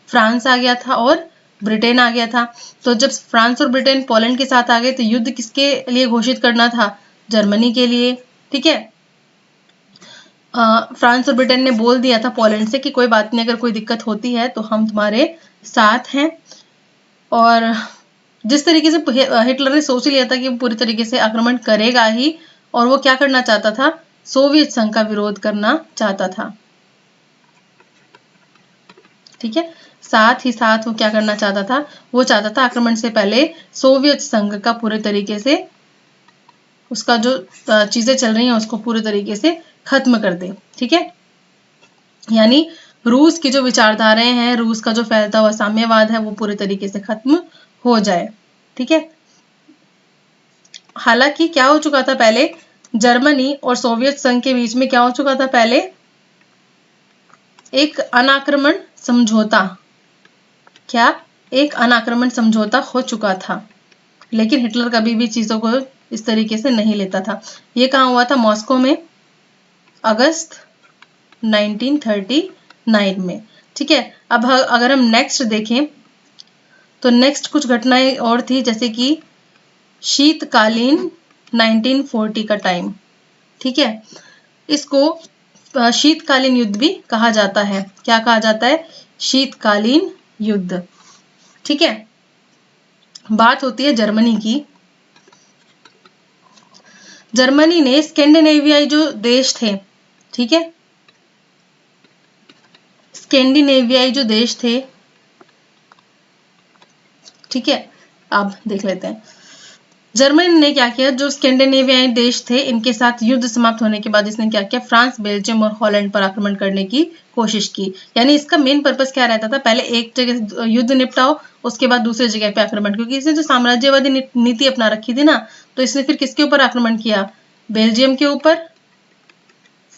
फ्रांस आ गया था और ब्रिटेन आ गया था। तो जब फ्रांस और ब्रिटेन पोलैंड के साथ आ गए तो युद्ध किसके लिए घोषित करना था, जर्मनी के लिए। ठीक है, फ्रांस और ब्रिटेन ने बोल दिया था पोलैंड से कि कोई बात नहीं, अगर कोई दिक्कत होती है तो हम तुम्हारे साथ हैं। और जिस तरीके से हिटलर ने सोच लिया था कि वो पूरी तरीके से आक्रमण करेगा ही, और वो क्या करना चाहता था, सोवियत संघ का विरोध करना चाहता था। ठीक है, साथ ही साथ वो क्या करना चाहता था, वो चाहता था आक्रमण से पहले सोवियत संघ का पूरे तरीके से, उसका जो चीजें चल रही हैं उसको पूरे तरीके से खत्म कर दे। ठीक है, यानी रूस की जो विचारधाराएं हैं, रूस का जो फैलता हुआ साम्यवाद है, वो पूरे तरीके से खत्म हो जाए। ठीक है, हालांकि क्या हो चुका था पहले, जर्मनी और सोवियत संघ के बीच में क्या हो चुका था पहले, एक अनाक्रमण समझौता, क्या, एक अनाक्रमण समझौता हो चुका था। लेकिन हिटलर कभी भी चीजों को इस तरीके से नहीं लेता था। ये कहाँ हुआ था, मॉस्को में, अगस्त 1939 में। ठीक है, अब अगर हम नेक्स्ट देखें तो नेक्स्ट कुछ घटनाएं और थी, जैसे कि शीतकालीन 1940 का टाइम। ठीक है, इसको शीतकालीन युद्ध भी कहा जाता है। क्या कहा जाता है, शीतकालीन युद्ध। ठीक है, बात होती है जर्मनी की। जर्मनी ने स्कैंडिनेवियाई जो देश थे, ठीक है, स्कैंडिनेवियाई जो देश थे, ठीक है, अब देख लेते हैं जर्मनी ने क्या किया, जो स्कैंडिनेवियाई देश थे इनके साथ युद्ध समाप्त होने के बाद इसने क्या किया, फ्रांस, बेल्जियम और हॉलैंड पर आक्रमण करने की कोशिश की। यानी इसका मेन पर्पस क्या रहता था, पहले एक जगह युद्ध निपटाओ, उसके बाद दूसरी जगह पे आक्रमण, क्योंकि इसने जो साम्राज्यवादी नीति अपना रखी थी ना, तो इसने फिर किसके ऊपर आक्रमण किया, बेल्जियम के ऊपर,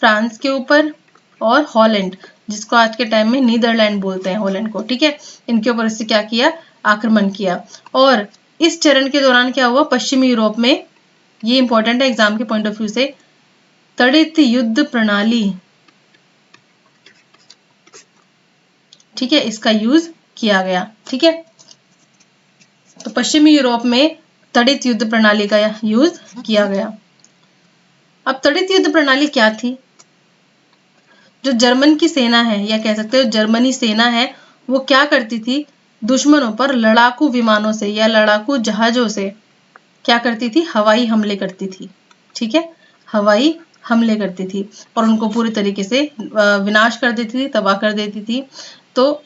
फ्रांस के ऊपर और हॉलैंड, जिसको आज के टाइम में नीदरलैंड बोलते हैं, हॉलैंड को। ठीक है, इनके ऊपर इससे क्या किया, आक्रमण किया। और इस चरण के दौरान क्या हुआ, पश्चिमी यूरोप में, ये इंपॉर्टेंट है एग्जाम के पॉइंट ऑफ व्यू से, तड़ित युद्ध प्रणाली, ठीक है, इसका यूज किया गया। ठीक है, तो पश्चिमी यूरोप में तड़ित युद्ध प्रणाली का यूज किया गया। अब तड़ित युद्ध प्रणाली क्या थी, जो जर्मन की सेना है, या कह सकते हो जर्मनी सेना है, वो क्या करती थी, दुश्मनों पर लड़ाकू विमानों से या लड़ाकू जहाजों से क्या करती थी, हवाई हमले करती थी। ठीक है, हवाई हमले करती थी और उनको पूरी तरीके से विनाश कर देती थी, तबाह कर देती थी। तो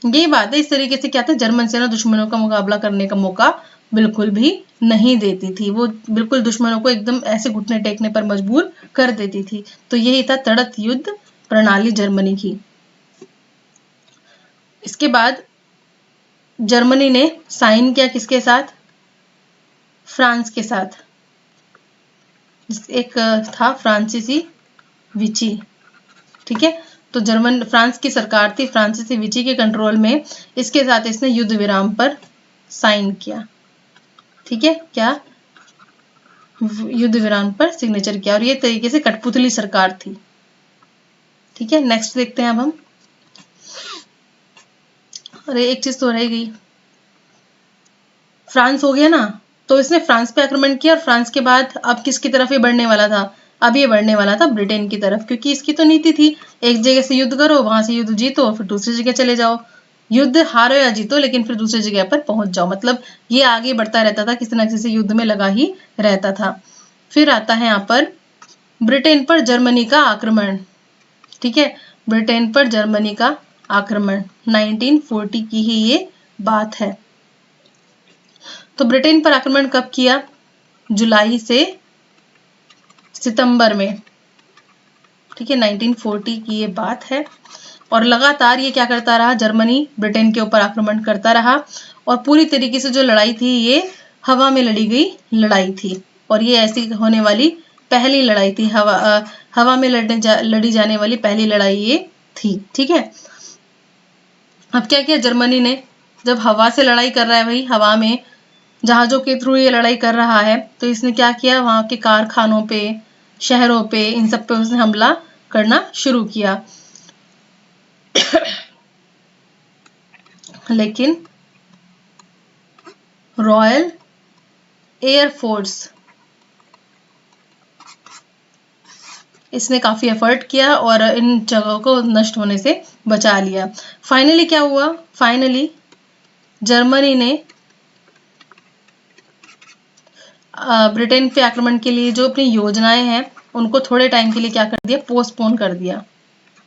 ये बात है, इस तरीके से क्या था, जर्मन सेना दुश्मनों का मुकाबला करने का मौका बिल्कुल भी नहीं देती थी। वो बिल्कुल दुश्मनों को एकदम ऐसे घुटने टेकने पर मजबूर कर देती थी। तो यही था तड़प युद्ध प्रणाली जर्मनी की। इसके बाद जर्मनी ने साइन किया किसके साथ, फ्रांस के साथ। एक था फ्रांसीसी विची। ठीक है, तो फ्रांस की सरकार थी, फ्रांसीसी विची के कंट्रोल में, इसके साथ इसने युद्ध विराम पर साइन किया। ठीक है, क्या, युद्ध विराम पर सिग्नेचर किया। और ये तरीके से कठपुतली सरकार थी। ठीक है, नेक्स्ट देखते हैं अब हम। अरे एक चीज तो रह गई, फ्रांस हो गया ना, तो इसने फ्रांस पे आक्रमण किया और फ्रांस के बाद अब किसकी तरफ ये बढ़ने वाला था, अब ये बढ़ने वाला था ब्रिटेन की तरफ, क्योंकि इसकी तो नीति थी एक जगह से युद्ध करो, वहां से युद्ध जीतो, फिर दूसरी जगह चले जाओ, युद्ध हारो या जीतो लेकिन फिर दूसरी जगह पर पहुंच जाओ। मतलब ये आगे बढ़ता रहता था, किसी न किसी युद्ध में लगा ही रहता था। फिर आता है यहाँ पर ब्रिटेन पर जर्मनी का आक्रमण। ठीक है, ब्रिटेन पर जर्मनी का आक्रमण 1940 की ही ये बात है। तो ब्रिटेन पर आक्रमण कब किया, जुलाई से सितंबर में। ठीक है, 1940 की ये बात है। और लगातार ये क्या करता रहा, जर्मनी ब्रिटेन के ऊपर आक्रमण करता रहा और पूरी तरीके से जो लड़ाई थी ये हवा में लड़ी गई लड़ाई थी। और ये ऐसी होने वाली पहली लड़ाई थी, हवा में लड़ी जाने वाली पहली लड़ाई ये थी। ठीक है, अब क्या किया जर्मनी ने, जब हवा से लड़ाई कर रहा है, भाई हवा में जहाजों के थ्रू ये लड़ाई कर रहा है, तो इसने क्या किया, वहां के कारखानों पे, शहरों पे, इन सब पे उसने हमला करना शुरू किया। लेकिन रॉयल एयरफोर्स, इसने काफी एफर्ट किया और इन जगहों को नष्ट होने से बचा लिया। फाइनली क्या हुआ, फाइनली जर्मनी ने ब्रिटेन पे आक्रमण के लिए जो अपनी योजनाएं हैं उनको थोड़े टाइम के लिए क्या कर दिया, पोस्टपोन कर दिया।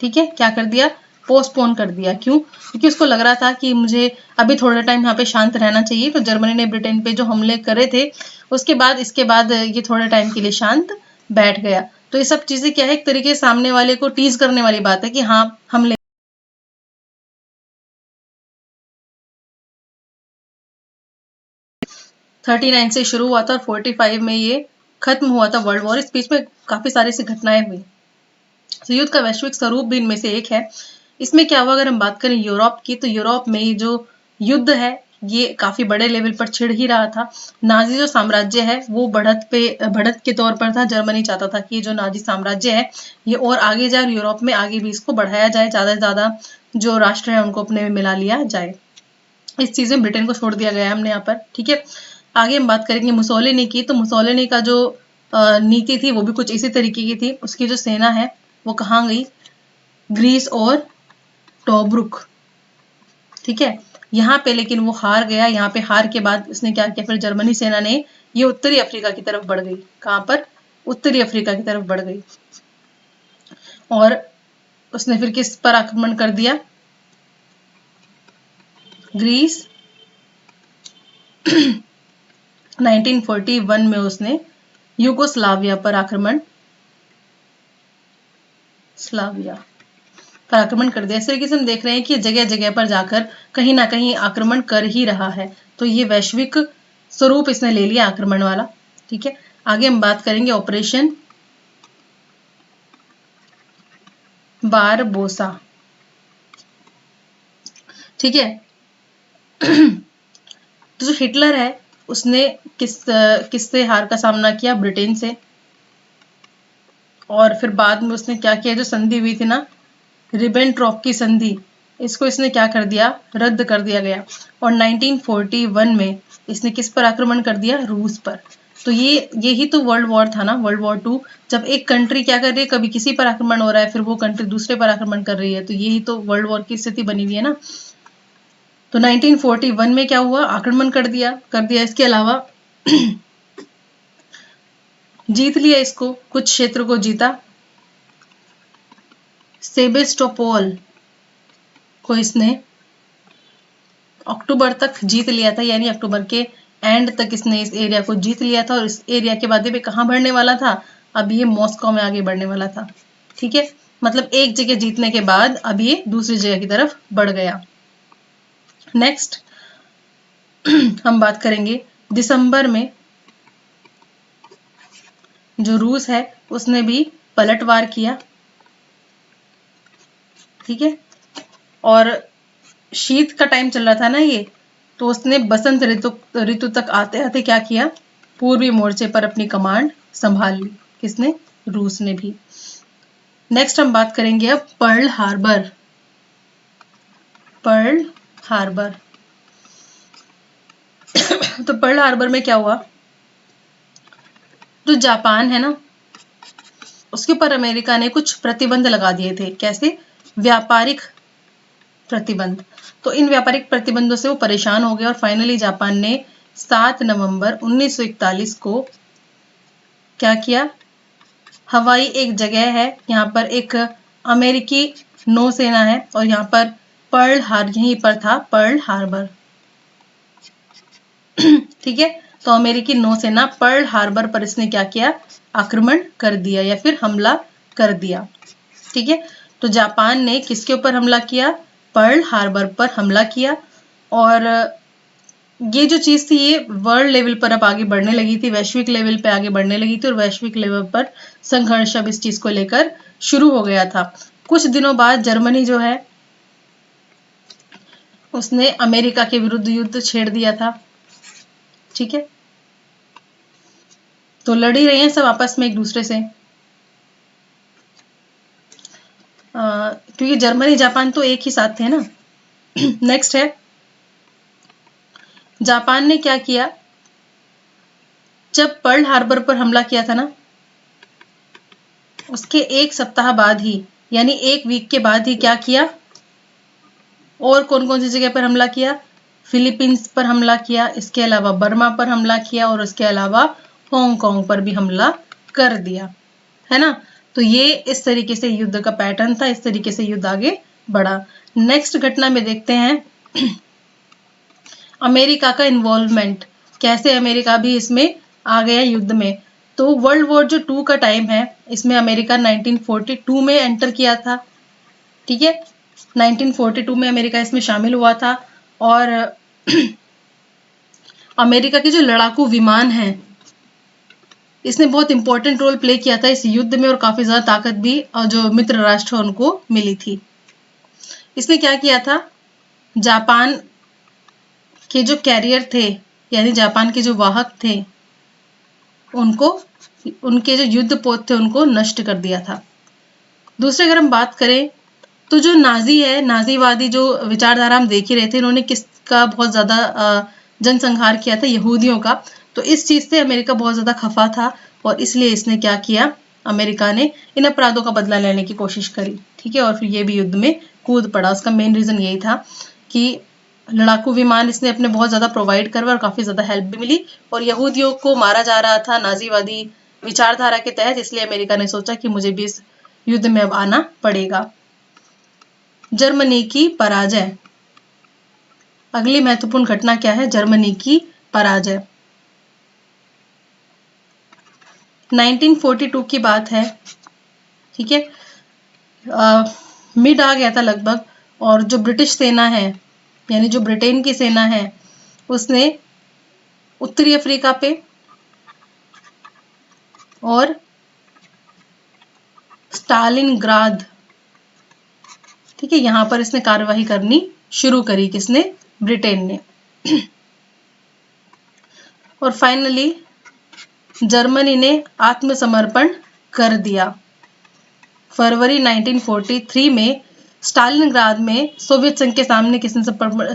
ठीक है, क्या कर दिया, पोस्टपोन कर दिया। क्यों, क्योंकि उसको लग रहा था कि मुझे अभी थोड़ा टाइम यहाँ पे शांत रहना चाहिए। तो जर्मनी ने ब्रिटेन पे जो हमले करे थे उसके बाद, इसके बाद ये थोड़े टाइम के लिए शांत बैठ गया। तो ये सब चीजें क्या है, एक तरीके से सामने वाले को टीज करने वाली बात है कि हाँ हमले 39 से शुरू हुआ था और 45 में ये खत्म हुआ था वर्ल्ड वॉर। इस बीच में काफी सारी सी घटनाएं हुई। तो युद्ध का वैश्विक स्वरूप भी इनमें से एक है। इसमें क्या हुआ, अगर हम बात करें यूरोप की, तो यूरोप में ये जो युद्ध है ये काफी बड़े लेवल पर छिड़ ही रहा था। नाजी जो साम्राज्य है वो बढ़त के तौर पर था। जर्मनी चाहता था कि जो नाजी साम्राज्य है ये और आगे जाए और यूरोप में आगे भी इसको बढ़ाया जाए, ज्यादा से ज्यादा जो राष्ट्र है उनको अपने में मिला लिया जाए। इस चीज में ब्रिटेन को छोड़ दिया गया है हमने यहाँ पर। ठीक है, आगे हम बात करेंगे मुसोलिनी की। तो मुसोलिनी का जो नीति थी वो भी कुछ इसी तरीके की थी। उसकी जो सेना है वो कहाँ गई, ग्रीस और टोब्रुक। ठीक है, यहाँ पे लेकिन वो हार गया। यहाँ पे हार के बाद उसने क्या किया, फिर जर्मनी सेना ने ये उत्तरी अफ्रीका की तरफ बढ़ गई। कहाँ पर, उत्तरी अफ्रीका की तरफ बढ़ गई। और उसने फिर किस पर आक्रमण कर दिया, ग्रीस 1941 में उसने यूगोस्लाविया पर आक्रमण कर दिया। इस तरीके से हम देख रहे हैं कि जगह जगह पर जाकर कहीं ना कहीं आक्रमण कर ही रहा है। तो ये वैश्विक स्वरूप इसने ले लिया आक्रमण वाला। ठीक है, आगे हम बात करेंगे ऑपरेशन बारबोसा। ठीक है, तो जो हिटलर है उसने किससे हार का सामना किया, ब्रिटेन से। और फिर बाद में उसने क्या किया, जो संधि हुई थी ना, रिबेनट्रॉप की संधि, इसको इसने क्या कर दिया, रद्द कर दिया गया। और 1941 में इसने किस पर आक्रमण कर दिया, रूस पर। तो यही तो वर्ल्ड वॉर था ना, वर्ल्ड वॉर 2, जब एक कंट्री क्या कर रही है, कभी किसी पर आक्रमण हो रहा है, फिर वो कंट्री दूसरे पर आक्रमण कर रही है। तो यही तो वर्ल्ड वॉर की स्थिति बनी हुई है ना। तो 1941 में क्या हुआ, आक्रमण कर दिया। इसके अलावा जीत लिया इसको, कुछ क्षेत्र को जीता। सेबेस्टोपोल को इसने अक्टूबर तक जीत लिया था, यानी अक्टूबर के एंड तक इसने इस एरिया को जीत लिया था। और इस एरिया के बाद ये कहाँ बढ़ने वाला था, अब ये मॉस्को में आगे बढ़ने वाला था। ठीक है, मतलब एक जगह जीतने के बाद अब ये दूसरी जगह की तरफ बढ़ गया। नेक्स्ट हम बात करेंगे दिसंबर में जो रूस है उसने भी पलटवार किया। ठीक है, और शीत का टाइम चल रहा था ना ये, तो उसने बसंत ऋतु तक आते आते क्या किया, पूर्वी मोर्चे पर अपनी कमांड संभाल ली। किसने, रूस ने भी। नेक्स्ट हम बात करेंगे अब पर्ल हार्बर। पर्ल हार्बर तो पर्ल हार्बर में क्या हुआ, जो जापान है ना उसके ऊपर अमेरिका ने कुछ प्रतिबंध लगा दिए थे। कैसे, व्यापारिक प्रतिबंध। तो इन व्यापारिक प्रतिबंधों से वो परेशान हो गए और फाइनली जापान ने 7 नवंबर 1941 को क्या किया, हवाई एक जगह है, यहाँ पर एक अमेरिकी नौसेना है और यहाँ पर यहीं पर था पर्ल हार्बर। ठीक है, तो अमेरिकी नौसेना पर्ल हार्बर पर इसने क्या किया, आक्रमण कर दिया या फिर हमला कर दिया। ठीक है, तो जापान ने किसके ऊपर हमला किया, पर्ल हार्बर पर हमला किया। और ये जो चीज थी ये वर्ल्ड लेवल पर अब आगे बढ़ने लगी थी, वैश्विक लेवल पे आगे बढ़ने लगी थी और वैश्विक लेवल पर संघर्ष अब इस चीज को लेकर शुरू हो गया था। कुछ दिनों बाद जर्मनी जो है उसने अमेरिका के विरुद्ध युद्ध छेड़ दिया था। ठीक है, तो लड़ ही रहे हैं सब आपस में एक दूसरे से, क्योंकि जर्मनी जापान तो एक ही साथ थे ना। नेक्स्ट है, जापान ने क्या किया, जब पर्ल हार्बर पर हमला किया था ना उसके एक सप्ताह बाद ही, यानी एक वीक के बाद ही क्या किया, और कौन कौन सी जगह पर हमला किया, फिलीपींस पर हमला किया, इसके अलावा बर्मा पर हमला किया और उसके अलावा हांगकांग पर भी हमला कर दिया, है ना। तो ये इस तरीके से युद्ध का पैटर्न था, इस तरीके से युद्ध आगे बढ़ा। नेक्स्ट घटना में देखते हैं अमेरिका का इन्वॉल्वमेंट, कैसे अमेरिका भी इसमें आ गया युद्ध में। तो वर्ल्ड वॉर जो 2 का टाइम है इसमें अमेरिका 1942 में एंटर किया था। ठीक है, 1942 में अमेरिका इसमें शामिल हुआ था और अमेरिका के जो लड़ाकू विमान हैं इसने बहुत इंपॉर्टेंट रोल प्ले किया था इस युद्ध में और काफी ज्यादा ताकत भी जो मित्र राष्ट्र उनको मिली थी। इसने क्या किया था, जापान के जो कैरियर थे यानी जापान के जो वाहक थे उनको, उनके जो युद्ध पोत थे उनको नष्ट कर दिया था। दूसरे अगर हम बात करें तो जो नाजी है, नाजीवादी जो विचारधारा हम देख ही रहे थे, इन्होंने किसका बहुत ज्यादा जनसंहार किया था, यहूदियों का। तो इस चीज से अमेरिका बहुत ज्यादा खफा था और इसलिए इसने क्या किया, अमेरिका ने इन अपराधों का बदला लेने की कोशिश करी। ठीक है, और फिर ये भी युद्ध में कूद पड़ा। उसका मेन रीजन यही था कि लड़ाकू विमान इसने अपने बहुत ज्यादा प्रोवाइड करवा और काफी ज्यादा हेल्प भी मिली और यहूदियों को मारा जा रहा था नाजीवादी विचारधारा के तहत, इसलिए अमेरिका ने सोचा कि मुझे भी इस युद्ध में अब आना पड़ेगा। जर्मनी की पराजय, अगली महत्वपूर्ण घटना क्या है, जर्मनी की पराजय। 1942 की बात है। ठीक है, मिड आ गया था लगभग और जो ब्रिटिश सेना है यानी जो ब्रिटेन की सेना है उसने उत्तरी अफ्रीका पे और स्टालिनग्राद, ठीक है, यहां पर इसने कार्यवाही करनी शुरू करी। किसने, ब्रिटेन ने। और फाइनली जर्मनी ने आत्मसमर्पण कर दिया। फरवरी 1943 में स्टालिनग्राद में सोवियत संघ के सामने किसने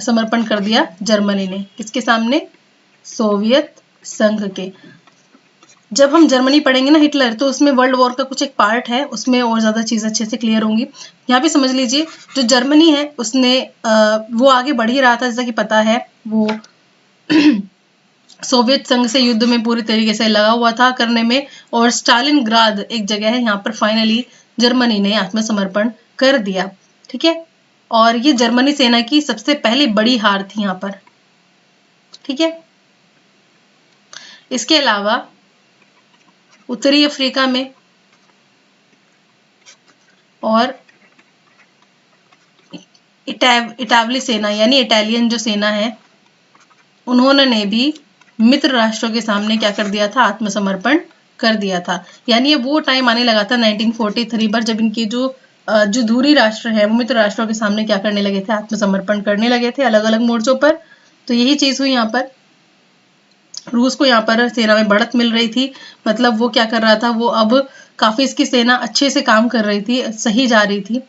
समर्पण कर दिया, जर्मनी ने। किसके सामने, सोवियत संघ के। जब हम जर्मनी पढ़ेंगे ना हिटलर, तो उसमें वर्ल्ड वॉर का कुछ एक पार्ट है, उसमें और ज्यादा चीजें अच्छे से क्लियर होंगी। यहाँ पे समझ लीजिए जो जर्मनी है उसने वो आगे बढ़ ही रहा था, जैसा कि पता है वो सोवियत संघ से युद्ध में पूरी तरीके से लगा हुआ था करने में, और स्टालिनग्राद एक जगह है, यहाँ पर फाइनली जर्मनी ने आत्मसमर्पण कर दिया। ठीक है, और ये जर्मनी सेना की सबसे पहली बड़ी हार थी यहाँ पर। ठीक है, इसके अलावा उत्तरी अफ्रीका में और इटावली सेना यानी इटालियन जो सेना है, उन्होंने भी मित्र राष्ट्रों के सामने क्या कर दिया था, आत्मसमर्पण कर दिया था। यानी ये वो टाइम आने लगा था 1943 पर, जब इनके जो दूरी राष्ट्र है वो मित्र राष्ट्रों के सामने क्या करने लगे थे, आत्मसमर्पण करने लगे थे अलग अलग मोर्चों पर। तो यही चीज हुई यहाँ पर। रूस को यहाँ पर सेना में बढ़त मिल रही थी, मतलब वो क्या कर रहा था, वो अब काफी इसकी सेना अच्छे से काम कर रही थी, सही जा रही थी।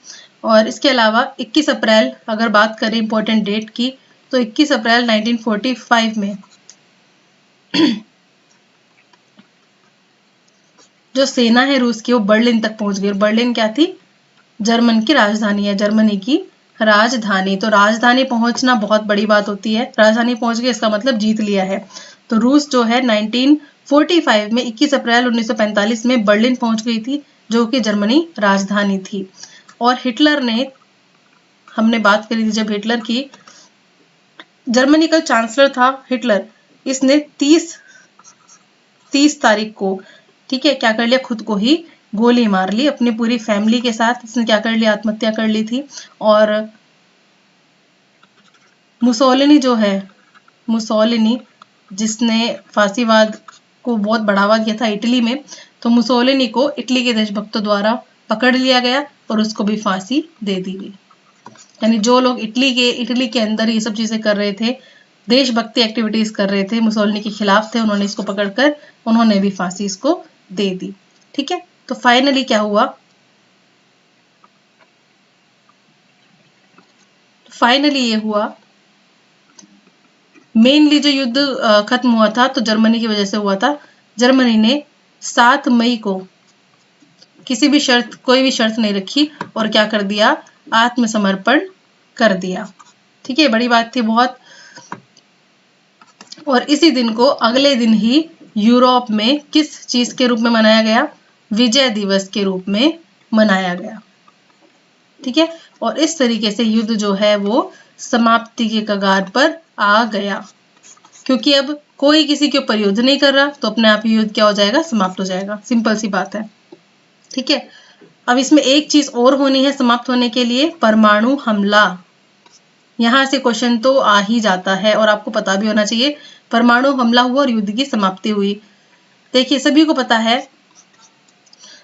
और इसके अलावा 21 अप्रैल अगर बात करें इंपॉर्टेंट डेट की, तो 21 अप्रैल 1945 में जो सेना है रूस की वो बर्लिन तक पहुंच गई। बर्लिन क्या थी, जर्मन की राजधानी है, जर्मनी की राजधानी। तो राजधानी पहुंचना बहुत बड़ी बात होती है, राजधानी पहुंच गई इसका मतलब जीत लिया है। तो रूस जो है 1945 में 21 अप्रैल 1945 में बर्लिन पहुंच गई थी, जो कि जर्मनी राजधानी थी। और हिटलर ने, हमने बात करी थी जब हिटलर की, जर्मनी का चांसलर था हिटलर, इसने 30 तारीख को, ठीक है, क्या कर लिया, खुद को ही गोली मार ली, अपनी पूरी फैमिली के साथ इसने क्या कर लिया, आत्महत्या कर ली थी। और मुसोलिनी जो है, मुसोलिनी जिसने फांसीवाद को बहुत बढ़ावा दिया था इटली में, तो मुसोलिनी को इटली के देशभक्तों द्वारा पकड़ लिया गया और उसको भी फांसी दे दी गई। यानी जो लोग इटली के अंदर ये सब चीजें कर रहे थे, देशभक्ति एक्टिविटीज कर रहे थे, मुसोलिनी के खिलाफ थे, उन्होंने इसको पकड़कर उन्होंने भी फांसी इसको दे दी। ठीक है, तो फाइनली क्या हुआ, फाइनली ये हुआ, मेनली जो युद्ध खत्म हुआ था तो जर्मनी की वजह से हुआ था। जर्मनी ने 7 मई को कोई भी शर्त नहीं रखी और क्या कर दिया, आत्मसमर्पण कर दिया। ठीक है, बड़ी बात थी बहुत। और इसी दिन को अगले दिन ही यूरोप में किस चीज के रूप में मनाया गया, विजय दिवस के रूप में मनाया गया। ठीक है, और इस तरीके से युद्ध जो है वो समाप्ति के कगार पर आ गया, क्योंकि अब कोई किसी के ऊपर युद्ध नहीं कर रहा, तो अपने आप ही युद्ध क्या हो जाएगा, समाप्त हो जाएगा। सिंपल सी बात है। ठीक है, अब इसमें एक चीज और होनी है समाप्त होने के लिए, परमाणु हमला। यहां से क्वेश्चन तो आ ही जाता है और आपको पता भी होना चाहिए। परमाणु हमला हुआ और युद्ध की समाप्ति हुई। देखिए, सभी को पता है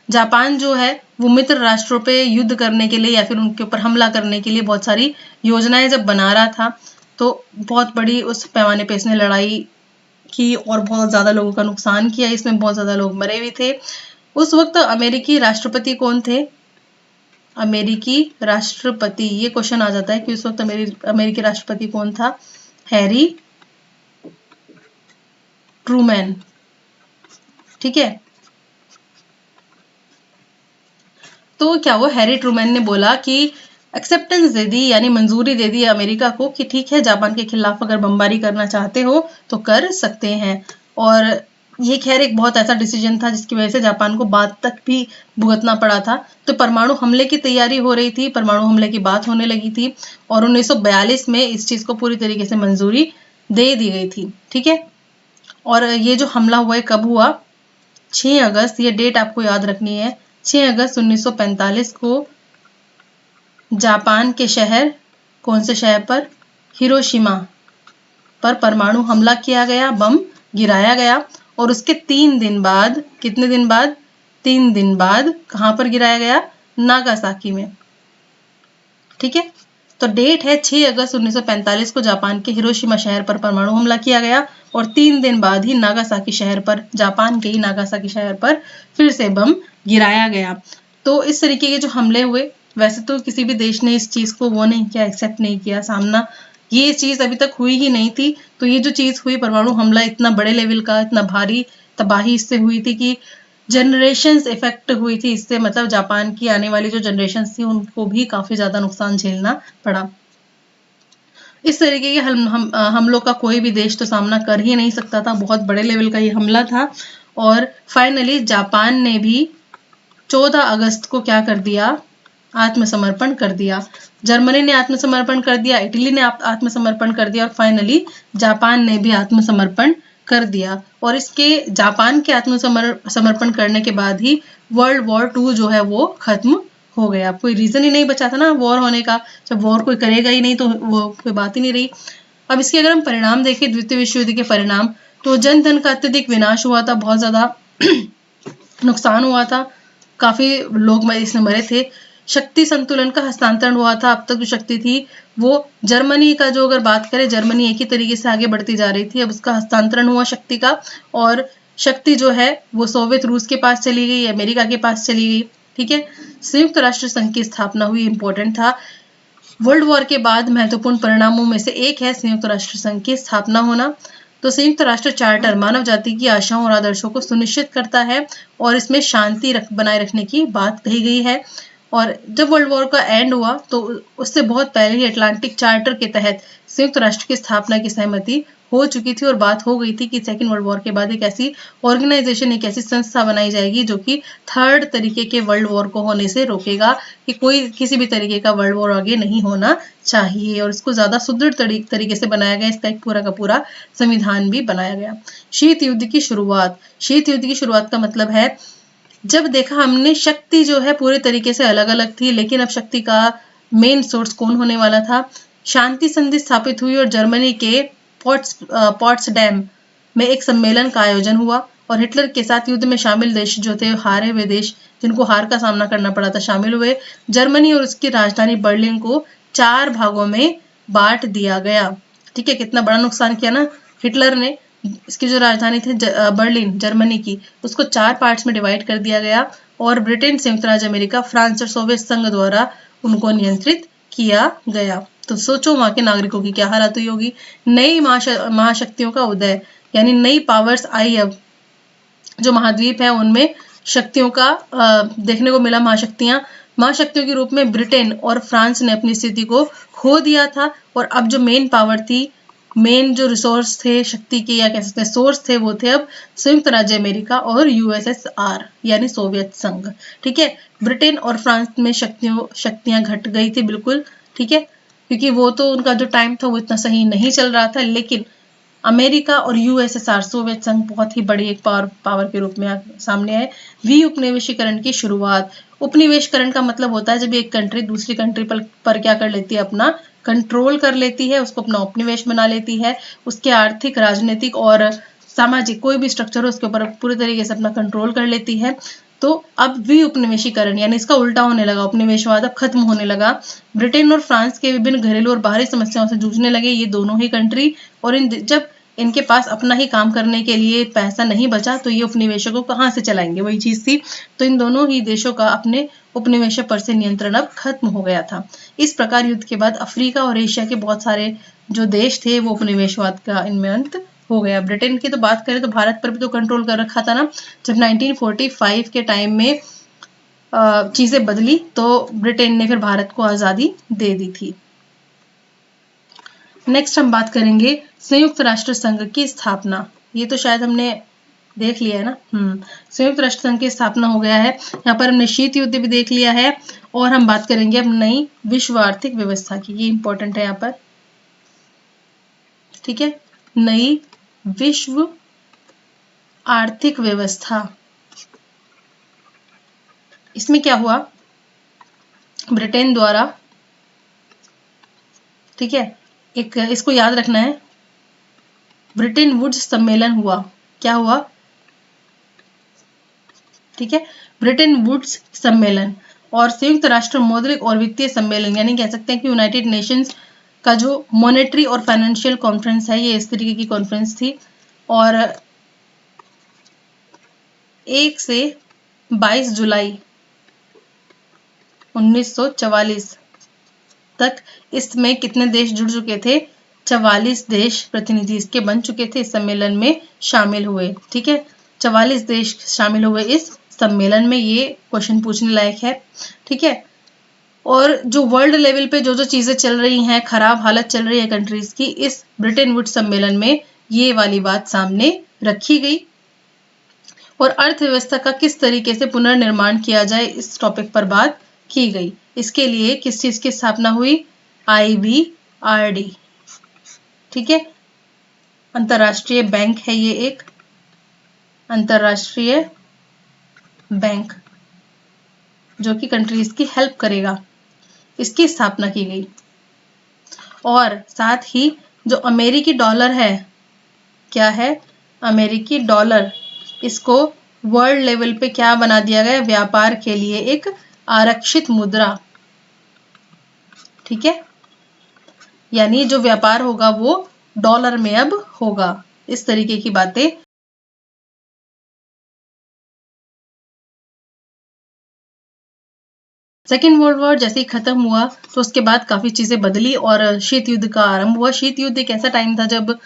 जापान जो है वो मित्र राष्ट्रों पे युद्ध करने के लिए या फिर उनके ऊपर हमला करने के लिए बहुत सारी योजनाएं जब बना रहा था, तो बहुत बड़ी उस पैमाने पे इसने लड़ाई की और बहुत ज्यादा लोगों का नुकसान किया, इसमें बहुत ज्यादा लोग मरे भी थे। उस वक्त अमेरिकी राष्ट्रपति कौन थे, अमेरिकी राष्ट्रपति, ये क्वेश्चन आ जाता है कि उस वक्त अमेरिकी राष्ट्रपति कौन था, हैरी ट्रूमैन। ठीक है, तो क्या हुआ, हैरी ट्रूमैन ने बोला कि एक्सेप्टेंस दे दी, यानी मंजूरी दे दी अमेरिका को कि ठीक है, जापान के खिलाफ अगर बमबारी करना चाहते हो तो कर सकते हैं। और ये खैर एक बहुत ऐसा डिसीजन था जिसकी वजह से जापान को बाद तक भी भुगतना पड़ा था। तो परमाणु हमले की तैयारी हो रही थी, परमाणु हमले की बात होने लगी थी और 1942 में इस चीज को पूरी तरीके से मंजूरी दे दी गई थी। ठीक है, और ये जो हमला हुआ है कब हुआ, 6 अगस्त, ये डेट आपको याद रखनी है, 6 अगस्त 1945 को जापान के शहर, कौन से शहर पर, हिरोशिमा पर परमाणु हमला किया गया, बम गिराया गया। और उसके 3 दिन बाद, कितने दिन बाद, 3 दिन बाद कहां पर गिराया गया, नागासाकी में। ठीक है, तो डेट है 6 अगस्त 1945 को जापान के हिरोशिमा शहर पर परमाणु हमला किया गया और 3 दिन बाद ही नागासाकी शहर पर, जापान के ही नागासाकी शहर पर फिर से बम गिराया गया। तो इस तरीके के जो हमले हुए, वैसे तो किसी भी देश ने इस चीज को वो नहीं किया, एक्सेप्ट नहीं किया, सामना, ये चीज अभी तक हुई ही नहीं थी। तो ये जो चीज हुई, परमाणु हमला इतना बड़े लेवल का, इतना भारी तबाही इससे हुई थी कि जनरेशंस इफेक्ट हुई थी इससे, मतलब जापान की आने वाली जो जनरेशन थी उनको भी काफी ज्यादा नुकसान झेलना पड़ा। इस तरीके के हमलों का कोई भी देश तो सामना कर ही नहीं सकता था, बहुत बड़े लेवल का ये हमला था। और फाइनली जापान ने भी 14 अगस्त को क्या कर दिया, आत्मसमर्पण कर दिया। जर्मनी ने आत्मसमर्पण कर दिया, इटली ने आत्मसमर्पण कर दिया और फाइनली जापान ने भी आत्मसमर्पण कर दिया। और इसके जापान के आत्मसमर्पण करने के बाद ही वर्ल्ड वॉर 2 जो है वो खत्म हो गया। कोई रीजन ही नहीं बचा था ना वॉर होने का, जब वॉर कोई करेगा ही नहीं तो वो कोई बात ही नहीं रही। अब इसके अगर हम परिणाम देखें, द्वितीय विश्व युद्ध के परिणाम, तो जन धन का अत्यधिक विनाश हुआ था, बहुत ज्यादा नुकसान हुआ था, काफी लोग इसमें मरे थे। शक्ति संतुलन का हस्तांतरण हुआ था, अब तक जो शक्ति थी वो जर्मनी का, जो अगर बात करें जर्मनी एक ही तरीके से आगे बढ़ती जा रही थी, अब उसका हस्तांतरण हुआ शक्ति का, और शक्ति जो है वो सोवियत रूस के पास चली गई, अमेरिका के पास चली गई। ठीक है, संयुक्त राष्ट्र संघ की स्थापना हुई, इंपॉर्टेंट था। वर्ल्ड वॉर के बाद महत्वपूर्ण परिणामों में से एक है संयुक्त राष्ट्र संघ की स्थापना होना। तो संयुक्त राष्ट्र चार्टर मानव जाति की आशाओं और आदर्शों को सुनिश्चित करता है और इसमें शांति बनाए रखने की बात कही गई है। और जब वर्ल्ड वॉर का एंड हुआ तो उससे बहुत पहले ही अटलांटिक चार्टर के तहत संयुक्त राष्ट्र की स्थापना की सहमति हो चुकी थी और बात हो गई थी कि सेकेंड वर्ल्ड वॉर के बाद एक ऐसी ऑर्गेनाइजेशन, एक ऐसी संस्था बनाई जाएगी जो कि थर्ड तरीके के वर्ल्ड वॉर को होने से रोकेगा, कि कोई किसी भी तरीके का वर्ल्ड वॉर आगे नहीं होना चाहिए, और इसको ज्यादा सुदृढ़ तरीके से बनाया गया। इसका एक पूरा का पूरा संविधान भी बनाया गया। शीत युद्ध की शुरुआत, शीत युद्ध की शुरुआत का मतलब है जब देखा हमने शक्ति जो है पूरे तरीके से अलग अलग थी, लेकिन अब शक्ति का मेन सोर्स कौन होने वाला था। शांति संधि स्थापित हुई और जर्मनी के पॉट्सडैम में एक सम्मेलन का आयोजन हुआ और हिटलर के साथ युद्ध में शामिल देश जो थे, हारे हुए देश जिनको हार का सामना करना पड़ा था, शामिल हुए। जर्मनी और उसकी राजधानी बर्लिन को 4 भागों में बांट दिया गया। ठीक है, कितना बड़ा नुकसान किया ना हिटलर ने। इसकी जो राजधानी थी बर्लिन जर्मनी की, उसको 4 पार्ट्स में डिवाइड कर दिया गया और ब्रिटेन, संयुक्त राज्य अमेरिका, फ्रांस और सोवियत संघ द्वारा उनको नियंत्रित किया गया। तो सोचो वहां के नागरिकों की क्या हालत हुई होगी। नई महाशक्तियों का उदय, यानी नई पावर्स आई। अब जो महाद्वीप है उनमें शक्तियों का देखने को मिला, महाशक्तियों के रूप में ब्रिटेन और फ्रांस ने अपनी स्थिति को खो दिया था। और अब जो मेन पावर थी, मेन जो रिसोर्स थे शक्ति के, या कह सकते हैं सोर्स थे, वो थे अब संयुक्त राज्य अमेरिका और यूएसएसआर यानी सोवियत संघ। ठीक है, ब्रिटेन और फ्रांस में शक्तियां घट गई थी बिल्कुल। ठीक है, क्योंकि वो तो उनका जो टाइम था वो इतना सही नहीं चल रहा था, लेकिन अमेरिका और यूएसएसआर सोवियत संघ बहुत ही बड़ी एक पावर के रूप में सामने आए। उपनिवेशीकरण की शुरुआत। उपनिवेशकरण का मतलब होता है जब एक कंट्री दूसरी कंट्री पर क्या कर लेती है, अपना कंट्रोल कर लेती है, उसको अपना उपनिवेश बना लेती है, उसके आर्थिक, राजनीतिक और सामाजिक कोई भी स्ट्रक्चर हो उसके ऊपर पूरी तरीके से अपना कंट्रोल कर लेती है। तो अब उपनिवेशीकरण यानी इसका उल्टा होने लगा, उपनिवेशवाद अब खत्म होने लगा। ब्रिटेन और फ्रांस के विभिन्न घरेलू और बाहरी समस्याओं से जूझने लगे ये दोनों ही कंट्री, और जब इनके पास अपना ही काम करने के लिए पैसा नहीं बचा तो ये उपनिवेशकों कहाँ से चलाएंगे, वही चीज थी। तो इन दोनों ही देशों का अपने उपनिवेश पर से नियंत्रण अब खत्म हो गया था। इस प्रकार युद्ध के बाद अफ्रीका और एशिया के बहुत सारे जो देश थे वो उपनिवेशवाद का इनमें अंत हो गया। ब्रिटेन की तो बात करें तो भारत पर भी तो कंट्रोल कर रखा था ना, जब 1945 के टाइम में चीजें बदली तो ब्रिटेन ने फिर भारत को आजादी दे दी थी। नेक्स्ट हम बात करेंगे संयुक्त राष्ट्र संघ की स्थापना। ये तो शायद हमने देख लिया है ना। संयुक्त राष्ट्र संघ की स्थापना हो गया है। यहाँ पर हमने शीत युद्ध भी देख लिया है और हम बात करेंगे अब नई विश्व आर्थिक व्यवस्था की। ये इंपॉर्टेंट है यहाँ पर। ठीक है, नई विश्व आर्थिक व्यवस्था। इसमें क्या हुआ, ब्रिटेन द्वारा, ठीक है, एक इसको याद रखना है, ब्रिटेन वुड्स सम्मेलन हुआ। क्या हुआ, ठीक है, ब्रिटेन वुड्स सम्मेलन और संयुक्त राष्ट्र मौद्रिक और वित्तीय सम्मेलन, यानी कह सकते हैं कि यूनाइटेड नेशंस का जो मॉनेटरी और फाइनेंशियल कॉन्फ्रेंस है, ये इस तरीके की कॉन्फ्रेंस थी। और 1 से 22 जुलाई 1944 तक इसमें कितने देश जुड़ चुके थे, 44 देश प्रतिनिधि इसके बन चुके थे, इस सम्मेलन में शामिल हुए। ठीक है, 44 देश शामिल हुए इस सम्मेलन में, ये क्वेश्चन पूछने लायक है। ठीक है, और जो वर्ल्ड लेवल पे जो जो चीजें चल रही हैं, खराब हालत चल रही है कंट्रीज की, इस ब्रिटेन वुड्स सम्मेलन में ये वाली बात सामने रखी गई। और अर्थव्यवस्था का किस तरीके से पुनर्निर्माण किया जाए, इस टॉपिक पर बात की गई। इसके लिए किस चीज की स्थापना हुई? IBRD। ठीक है, अंतरराष्ट्रीय बैंक है ये, एक अंतरराष्ट्रीय बैंक जो कि कंट्रीज की हेल्प करेगा, इसकी स्थापना की गई। और साथ ही जो अमेरिकी डॉलर है, क्या है? अमेरिकी डॉलर, इसको वर्ल्ड लेवल पे क्या बना दिया गया? व्यापार के लिए एक आरक्षित मुद्रा। ठीक है, यानी जो व्यापार होगा वो डॉलर में अब होगा। इस तरीके की बातें। सेकेंड वर्ल्ड वॉर जैसे ही खत्म हुआ तो उसके बाद काफी चीजें बदली और शीत युद्ध का आरंभ हुआ। शीत युद्ध एक ऐसा टाइम था जब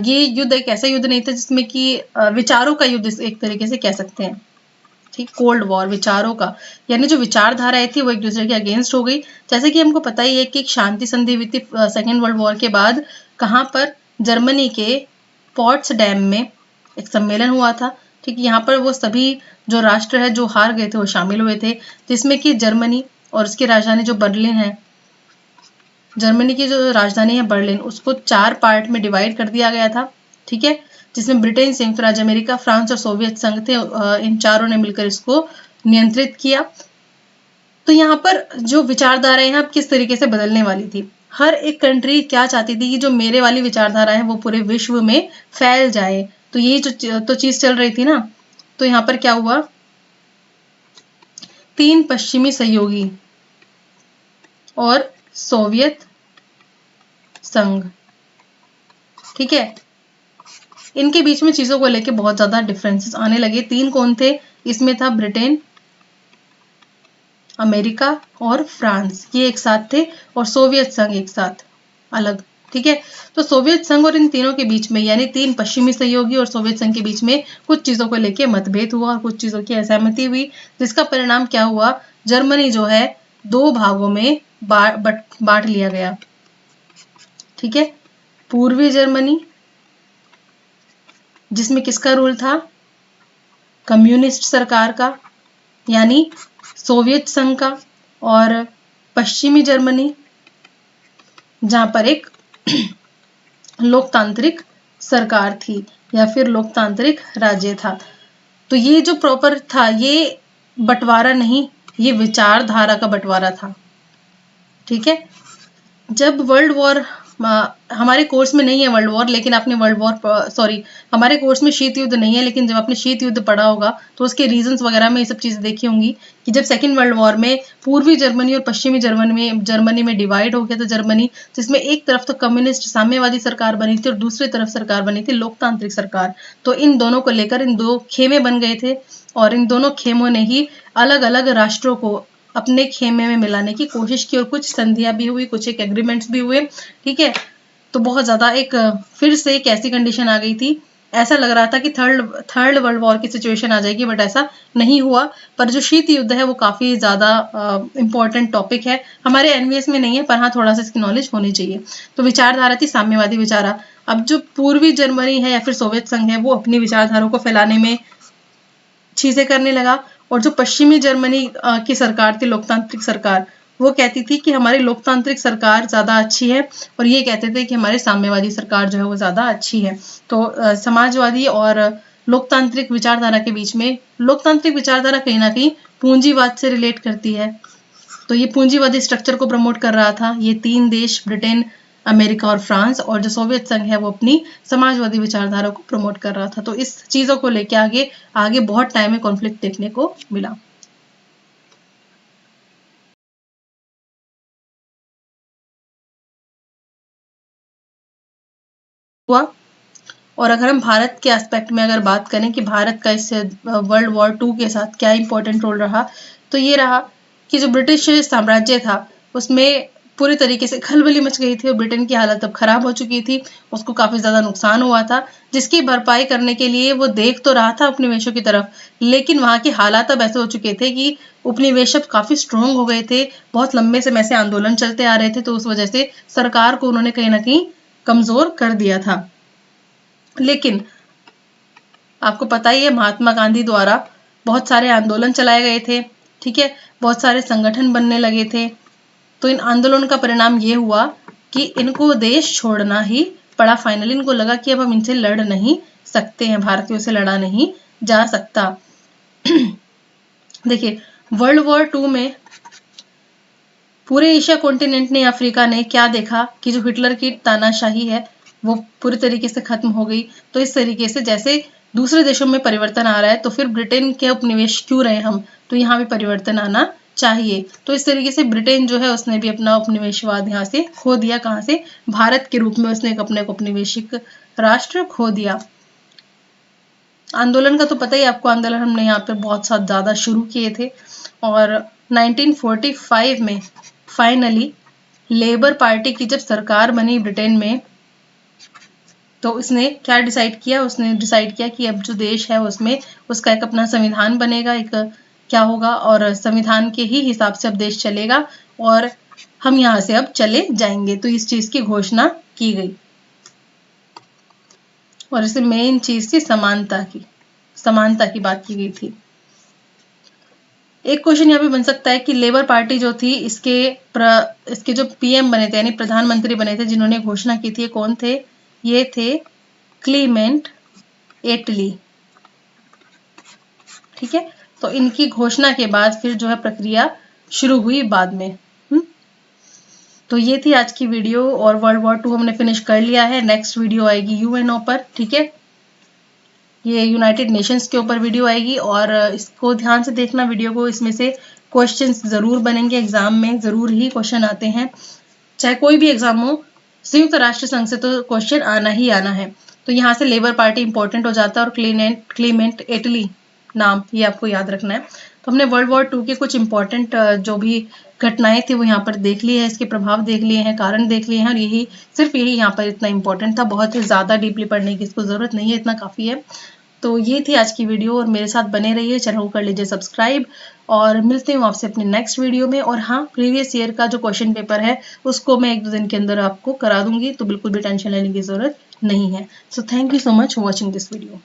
ये युद्ध एक ऐसा युद्ध नहीं था जिसमें कि विचारों का युद्ध एक तरीके से कह सकते हैं। ठीक, कोल्ड वॉर विचारों का, यानी जो विचारधाराएं थी वो एक दूसरे के अगेंस्ट हो गई। जैसे कि हमको पता ही है कि एक शांति संधि हुई थी सेकेंड वर्ल्ड वॉर के बाद। कहाँ पर? जर्मनी के पॉट्स डैम में एक सम्मेलन हुआ था। ठीक, यहाँ पर वो सभी जो राष्ट्र है जो हार गए थे वो शामिल हुए थे, जिसमें कि जर्मनी और उसकी राजधानी जो बर्लिन है, जर्मनी की जो राजधानी है बर्लिन, उसको 4 पार्ट में डिवाइड कर दिया गया था। ठीक है, जिसमें ब्रिटेन, संयुक्त राज्य अमेरिका, फ्रांस और सोवियत संघ थे। इन चारों ने मिलकर इसको नियंत्रित किया। तो यहाँ पर जो विचारधाराएं हैं अब किस तरीके से बदलने वाली थी। हर एक कंट्री क्या चाहती थी कि जो मेरे वाली विचारधारा है वो पूरे विश्व में फैल जाए। तो यही जो तो चीज चल रही थी ना। तो यहाँ पर क्या हुआ? 3 पश्चिमी सहयोगी और सोवियत संघ, ठीक है, इनके बीच में चीजों को लेके बहुत ज्यादा डिफरेंसेस आने लगे। 3 कौन थे? इसमें था ब्रिटेन, अमेरिका और फ्रांस, ये एक साथ थे, और सोवियत संघ एक साथ अलग। ठीक है, तो सोवियत संघ और इन तीनों के बीच में, यानी 3 पश्चिमी सहयोगी और सोवियत संघ के बीच में कुछ चीजों को लेके मतभेद हुआ और कुछ चीजों की असहमति हुई, जिसका परिणाम क्या हुआ? जर्मनी जो है 2 भागों में बांट लिया गया। ठीक है, पूर्वी जर्मनी जिसमें किसका रूल था? कम्युनिस्ट सरकार का, यानी सोवियत संघ का, और पश्चिमी जर्मनी जहां पर एक लोकतांत्रिक सरकार थी या फिर लोकतांत्रिक राज्य था। तो ये जो प्रॉपर था, ये बंटवारा नहीं, ये विचारधारा का बंटवारा था। ठीक है, जब वर्ल्ड वॉर, हमारे कोर्स में नहीं है वर्ल्ड वॉर, लेकिन आपने वर्ल्ड वॉर सॉरी हमारे कोर्स में शीत युद्ध नहीं है, लेकिन जब आपने शीत युद्ध पढ़ा होगा तो उसके रीजंस वगैरह में ये सब चीजें देखी होंगी कि जब सेकेंड वर्ल्ड वॉर में पूर्वी जर्मनी और पश्चिमी जर्मनी में डिवाइड हो गया था जर्मनी, जिसमें एक तरफ तो कम्युनिस्ट साम्यवादी सरकार बनी थी और दूसरी तरफ सरकार बनी थी लोकतांत्रिक सरकार। तो इन दोनों को लेकर इन 2 खेमे बन गए थे और इन दोनों खेमों ने ही अलग अलग राष्ट्रों को अपने खेमे में मिलाने की कोशिश की और कुछ संधियां भी हुई, कुछ एक एग्रीमेंट्स भी हुए। ठीक है, तो बहुत ज्यादा एक फिर से एक ऐसी कंडीशन आ गई थी, ऐसा लग रहा था कि थर्ड वर्ल्ड वॉर की सिचुएशन आ जाएगी, बट ऐसा नहीं हुआ। पर जो शीत युद्ध है वो काफी ज्यादा इंपॉर्टेंट टॉपिक है, हमारे एनवीएस में नहीं है, पर हाँ थोड़ा सा इसकी नॉलेज होनी चाहिए। तो विचारधारा थी साम्यवादी विचारा। अब जो पूर्वी जर्मनी है या फिर सोवियत संघ है वो अपनी विचारधारा को फैलाने में चीजें करने लगा, और जो पश्चिमी जर्मनी की सरकार थी, लोकतांत्रिक सरकार, वो कहती थी कि हमारी लोकतांत्रिक सरकार ज्यादा अच्छी है, और ये कहते थे कि हमारी साम्यवादी सरकार जो है वो ज्यादा अच्छी है। तो समाजवादी और लोकतांत्रिक विचारधारा के बीच में, लोकतांत्रिक विचारधारा कहीं ना कहीं पूंजीवाद से रिलेट करती है, तो ये पूंजीवादी स्ट्रक्चर को प्रमोट कर रहा था। ये 3 देश, ब्रिटेन, अमेरिका और फ्रांस, और जो सोवियत संघ है वो अपनी समाजवादी विचारधारा को प्रमोट कर रहा था। तो इस चीजों को लेके आगे बहुत टाइम में कॉन्फ्लिक्ट देखने को मिला। हुआ। और अगर हम भारत के एस्पेक्ट में अगर बात करें कि भारत का इस वर्ल्ड वॉर 2 के साथ क्या इंपॉर्टेंट रोल रहा, तो ये रहा कि जो ब्रिटिश साम्राज्य था उसमें पूरी तरीके से खलबली मच गई थी और ब्रिटेन की हालत अब खराब हो चुकी थी, उसको काफी ज्यादा नुकसान हुआ था, जिसकी भरपाई करने के लिए वो देख तो रहा था उपनिवेशों की तरफ, लेकिन वहां के हालात अब ऐसे हो चुके थे कि उपनिवेश अब काफी स्ट्रोंग हो गए थे, बहुत लंबे समय से आंदोलन चलते आ रहे थे, तो उस वजह से सरकार को उन्होंने कहीं ना कहीं कमजोर कर दिया था। लेकिन आपको पता ही है महात्मा गांधी द्वारा बहुत सारे आंदोलन चलाए गए थे, ठीक है, बहुत सारे संगठन बनने लगे थे, तो इन आंदोलनों का परिणाम ये हुआ कि इनको देश छोड़ना ही पड़ा। फाइनली इनको लगा कि अब हम इनसे लड़ नहीं सकते हैं, भारतीयों से लड़ा नहीं जा सकता। देखिए वर्ल्ड वॉर 2 में पूरे एशिया कॉन्टिनेंट ने, अफ्रीका ने क्या देखा कि जो हिटलर की तानाशाही है वो पूरी तरीके से खत्म हो गई। तो इस तरीके से जैसे दूसरे देशों में परिवर्तन आ रहा है, तो फिर ब्रिटेन के उपनिवेश क्यों रहे हम, तो यहाँ भी परिवर्तन आना चाहिए। तो इस तरीके से ब्रिटेन जो है उसने भी अपना उपनिवेशवाद यहाँ से खो दिया। कहाँ से? भारत के रूप में उसने एक अपने उपनिवेशिक राष्ट्र खो दिया। आंदोलन का तो पता ही आपको, आंदोलन हमने यहाँ पे बहुत साथ ज्यादा शुरू किए थे, और 1945 में फाइनली लेबर पार्टी की जब सरकार बनी ब्रिटेन में, तो उसने क्या डिसाइड किया, उसने डिसाइड किया कि अब जो देश है उसमें उसका एक अपना संविधान बनेगा, एक क्या होगा, और संविधान के ही हिसाब से अब देश चलेगा और हम यहाँ से अब चले जाएंगे। तो इस चीज की घोषणा की गई और इसे मेन चीज थी समानता की बात की गई थी। एक क्वेश्चन यहाँ पे बन सकता है कि लेबर पार्टी जो थी इसके जो पीएम बने थे यानी प्रधानमंत्री बने थे जिन्होंने घोषणा की थी, कौन थे? ये थे क्लीमेंट एटली, ठीक है। तो इनकी घोषणा के बाद फिर जो है प्रक्रिया शुरू हुई बाद में। तो ये थी आज की वीडियो और वर्ल्ड वॉर 2 हमने फिनिश कर लिया है। नेक्स्ट वीडियो आएगी यूएनओ पर, ठीक है, ये यूनाइटेड नेशंस के ऊपर वीडियो आएगी और इसको ध्यान से देखना वीडियो को, इसमें से क्वेश्चंस जरूर बनेंगे, एग्जाम में जरूर ही क्वेश्चन आते हैं, चाहे कोई भी एग्जाम हो, संयुक्त राष्ट्र संघ से तो क्वेश्चन आना ही आना है। तो यहाँ से लेबर पार्टी इंपॉर्टेंट हो जाता है और क्लीमेंट एटली नाम ये आपको याद रखना है। तो हमने वर्ल्ड वॉर 2 के कुछ इंपॉर्टेंट जो भी घटनाएं थी वो यहाँ पर देख ली है, इसके प्रभाव देख लिए हैं, कारण देख लिए हैं, और यही सिर्फ यही यहाँ पर इतना इंपॉर्टेंट था, बहुत ही ज्यादा डीपली पढ़ने की इसको जरूरत नहीं है, इतना काफी है। तो ये थी आज की वीडियो और मेरे साथ बने रहिए, चैनल को कर लीजिए सब्सक्राइब और मिलते हूँ आपसे अपने नेक्स्ट वीडियो में। और हाँ, प्रीवियस ईयर का जो क्वेश्चन पेपर है उसको मैं 1-2 दिन के अंदर आपको करा दूंगी, तो बिल्कुल भी टेंशन लेने की जरूरत नहीं है। So thank you so much for watching this video.